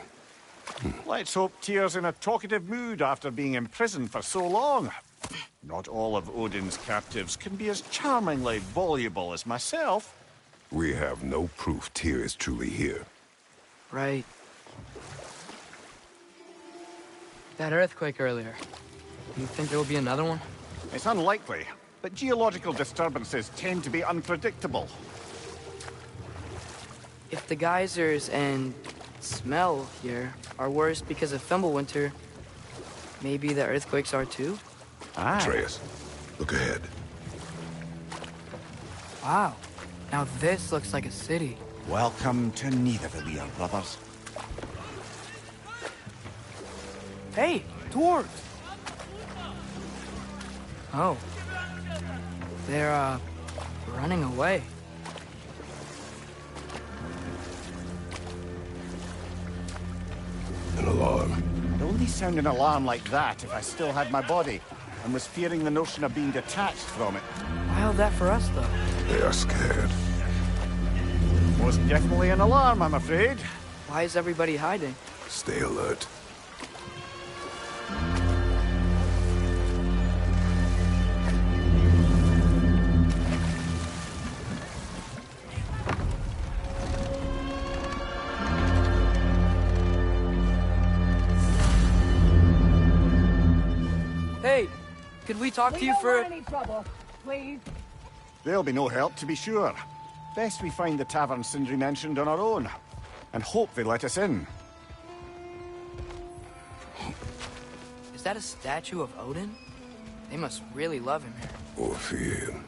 Speaker 2: Let's hope Tyr's in a talkative mood after being imprisoned for so long. Not all of Odin's captives can be as charmingly voluble as myself.
Speaker 3: We have no proof Tyr is truly here.
Speaker 1: Right. That earthquake earlier. You think there will be another one?
Speaker 2: It's unlikely, but geological disturbances tend to be unpredictable.
Speaker 1: If the geysers and smell here are worse because of Fimbulwinter, maybe the earthquakes are too?
Speaker 2: Aye.
Speaker 3: Atreus, look ahead.
Speaker 1: Wow. Now this looks like a city.
Speaker 2: Welcome to Nidavellir, brothers.
Speaker 1: Hey, dwarves! Oh. They're, running away.
Speaker 3: An alarm.
Speaker 2: I'd only sound an alarm like that if I still had my body, and was fearing the notion of being detached from it.
Speaker 1: Wild that for us, though.
Speaker 3: They are scared.
Speaker 2: Was definitely an alarm, I'm afraid.
Speaker 1: Why is everybody hiding?
Speaker 3: Stay alert.
Speaker 1: Hey, could we talk to
Speaker 4: We
Speaker 1: you
Speaker 4: don't
Speaker 1: for...
Speaker 4: want any trouble, please.
Speaker 2: There'll be no help, to be sure. Best we find the tavern Sindri mentioned on our own, and hope they let us in.
Speaker 1: Is that a statue of Odin? They must really love him here.
Speaker 3: Or fear him.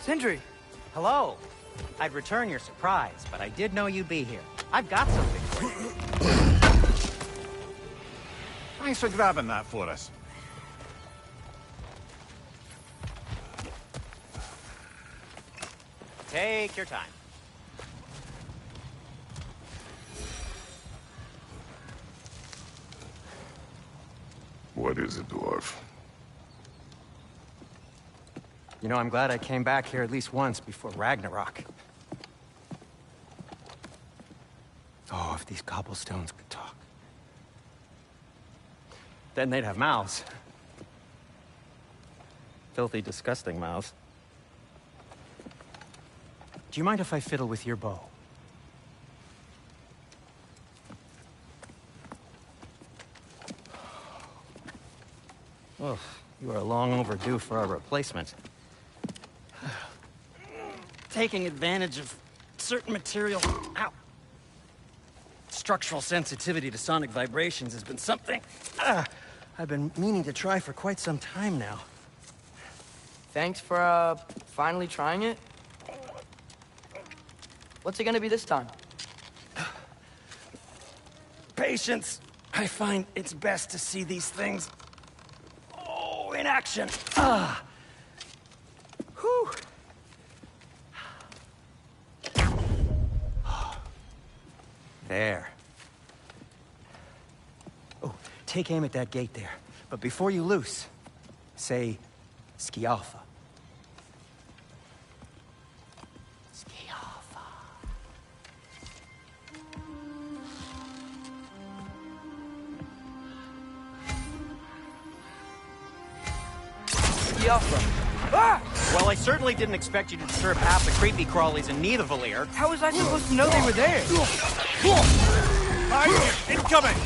Speaker 1: Sindri!
Speaker 5: Hello. I'd return your surprise, but I did know you'd be here. I've got something for you.
Speaker 2: Thanks for grabbing that for us.
Speaker 5: Take your time.
Speaker 3: What is it, dwarf?
Speaker 5: You know, I'm glad I came back here at least once before Ragnarok. Oh, if these cobblestones could talk. Then they'd have mouths. Filthy, disgusting mouths. Do you mind if I fiddle with your bow? Oh, you are long overdue for a replacement. Taking advantage of certain material. Ow! Structural sensitivity to sonic vibrations has been something I've been meaning to try for quite some time now.
Speaker 1: Thanks for, finally trying it. What's it gonna be this time?
Speaker 5: patience. I find it's best to see these things, in action. Ah. Whew. There. Oh, take aim at that gate there. But before you loose, say, Scialfa. Scialfa.
Speaker 1: Ah!
Speaker 5: Well, I certainly didn't expect you to disturb half the creepy crawlies in Nidavellir.
Speaker 1: How was I supposed to know they were there?
Speaker 2: Incoming!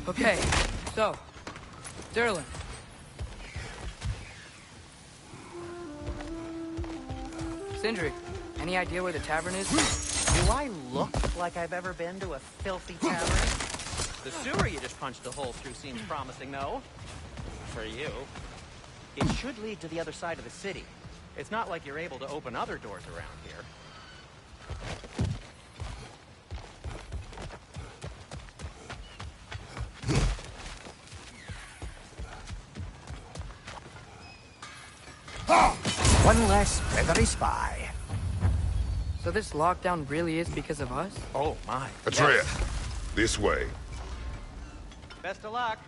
Speaker 1: Okay, so, Durlin. Sindri, any idea where the tavern is?
Speaker 5: Do I look like I've ever been to a filthy tavern? The sewer you just punched a hole through seems promising, though. For you. It should lead to the other side of the city. It's not like you're able to open other doors around here.
Speaker 2: One less feathery spy.
Speaker 1: So this lockdown really is because of us?
Speaker 5: Oh, my.
Speaker 3: Atreya, this way.
Speaker 5: Best of luck.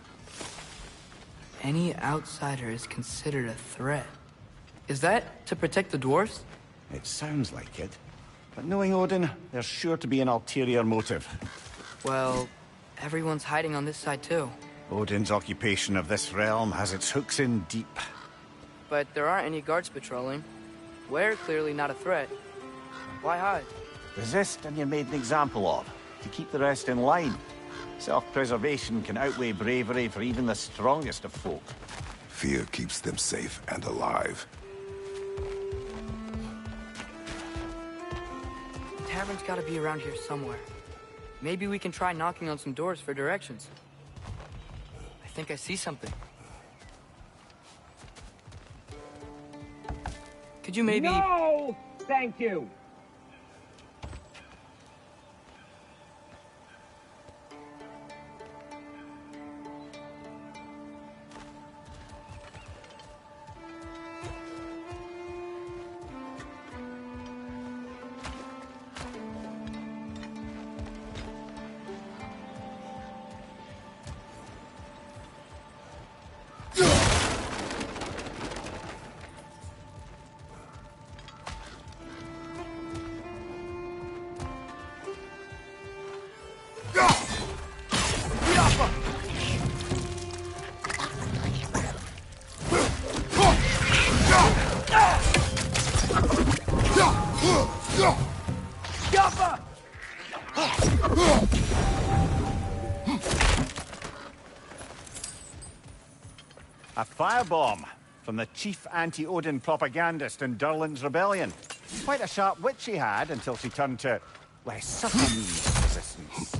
Speaker 1: Any outsider is considered a threat. Is that to protect the dwarves?
Speaker 2: It sounds like it. But knowing Odin, there's sure to be an ulterior motive.
Speaker 1: Well, everyone's hiding on this side too.
Speaker 2: Odin's occupation of this realm has its hooks in deep.
Speaker 1: But there aren't any guards patrolling. We're clearly not a threat. Why hide?
Speaker 2: Resist and you're made an example of, to keep the rest in line. Self-preservation can outweigh bravery for even the strongest of folk.
Speaker 3: Fear keeps them safe and alive.
Speaker 1: The tavern's gotta be around here somewhere. Maybe we can try knocking on some doors for directions. I think I see something. Could you maybe...
Speaker 7: No! Thank you!
Speaker 2: A firebomb from the chief anti-Odin propagandist in Durlin's rebellion. Quite a sharp wit she had until she turned to less subtle means of resistance.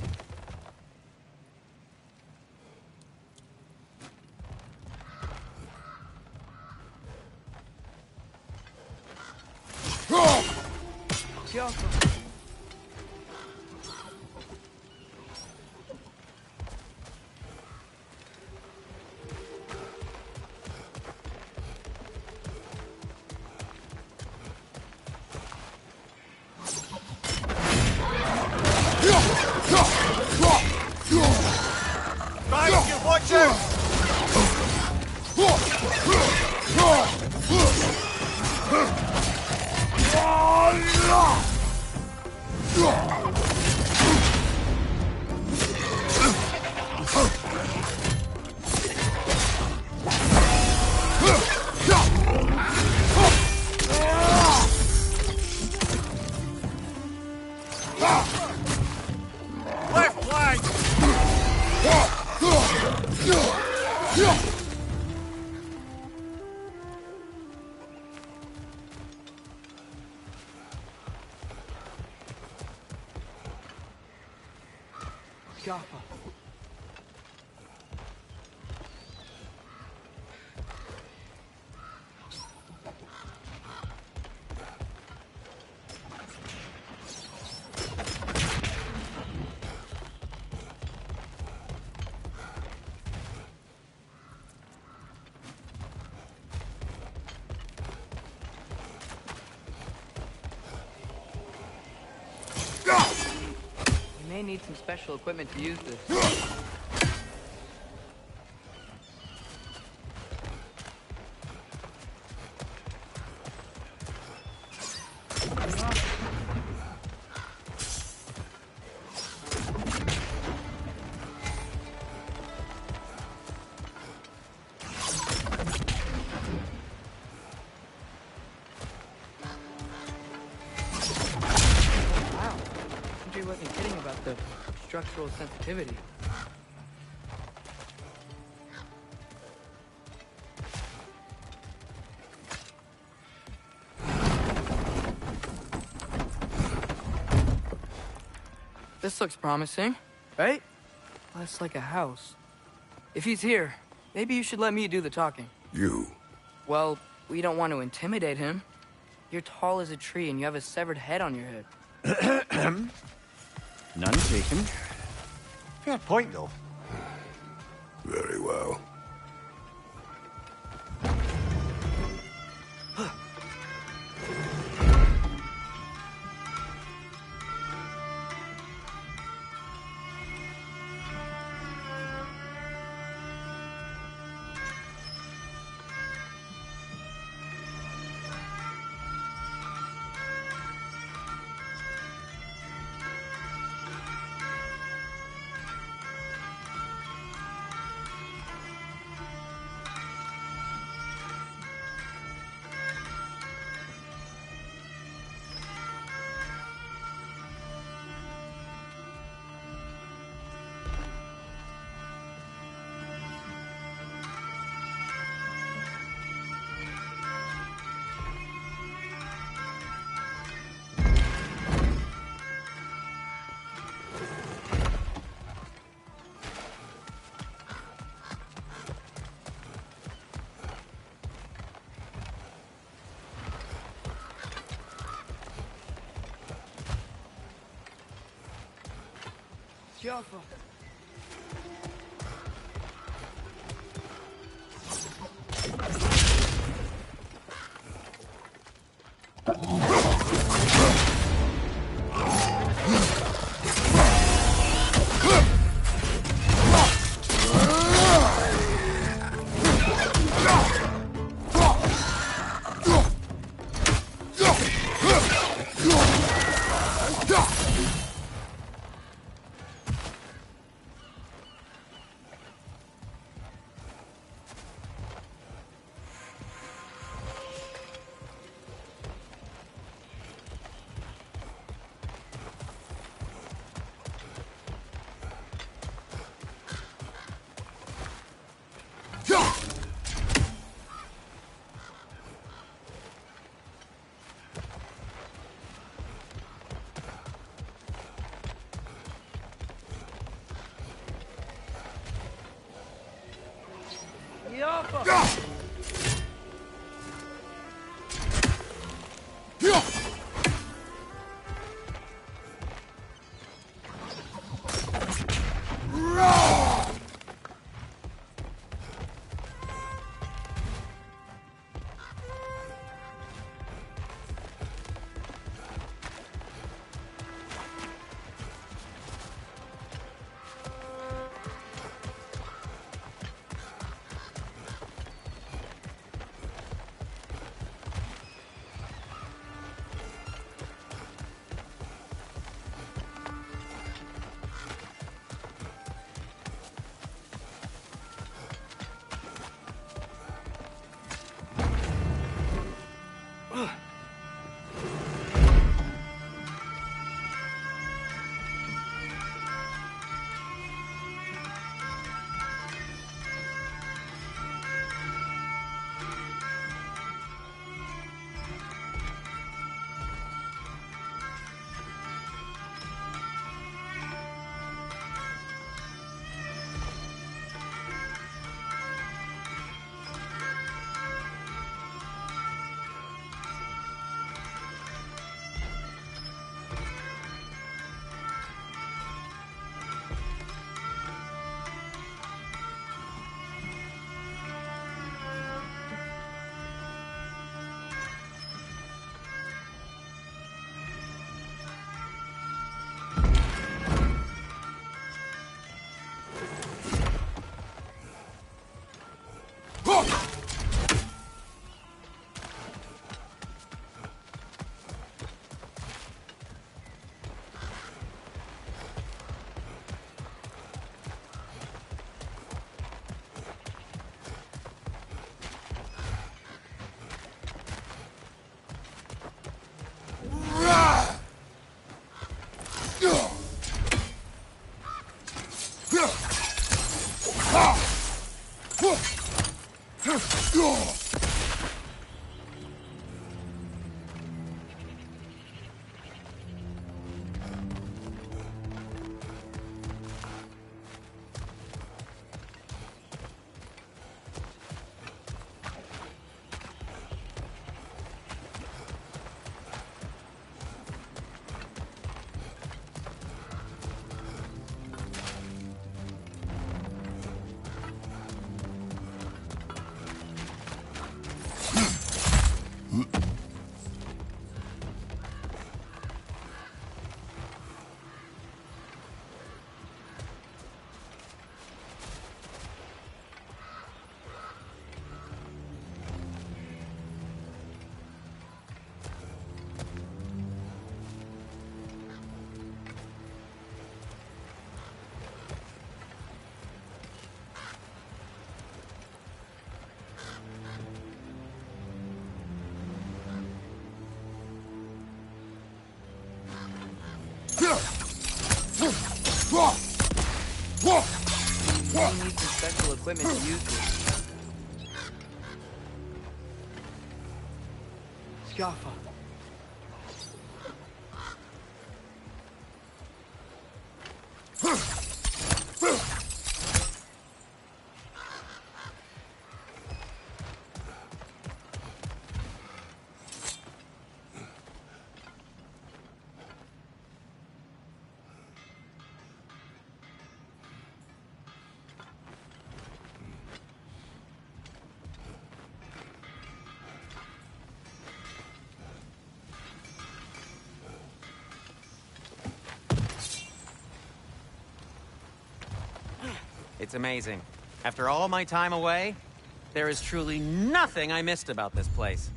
Speaker 2: Left flank!
Speaker 1: need some special equipment to use this. Wasn't kidding about the structural sensitivity. This looks promising, right? Less like a house. If he's here, maybe you should let me do the talking.
Speaker 3: You?
Speaker 1: Well, we don't want to intimidate him. You're tall as a tree and you have a severed head on your head.
Speaker 2: None taken. Fair point, though.
Speaker 3: Very well.
Speaker 1: Jaffa. You really need some special equipment to use this. Scaffa.
Speaker 5: It's amazing. After all my time away, there is truly nothing I missed about this place.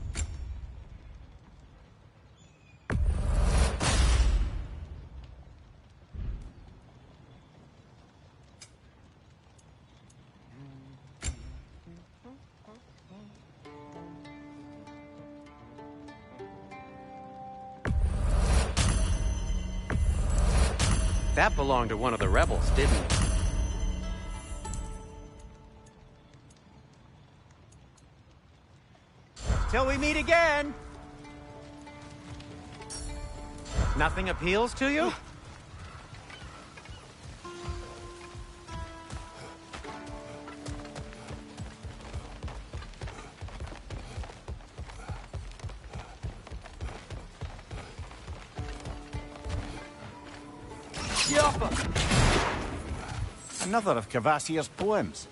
Speaker 5: That belonged to one of the rebels, didn't it? Till we meet again! Nothing appeals to you?
Speaker 2: Another of Cavassier's poems.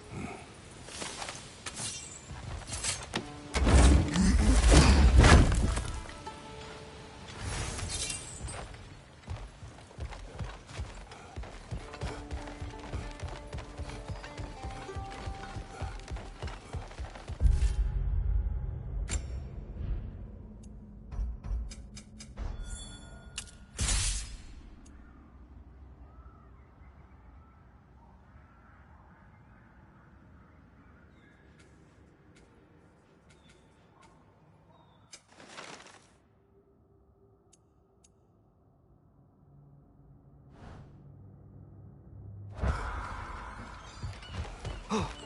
Speaker 1: Oh.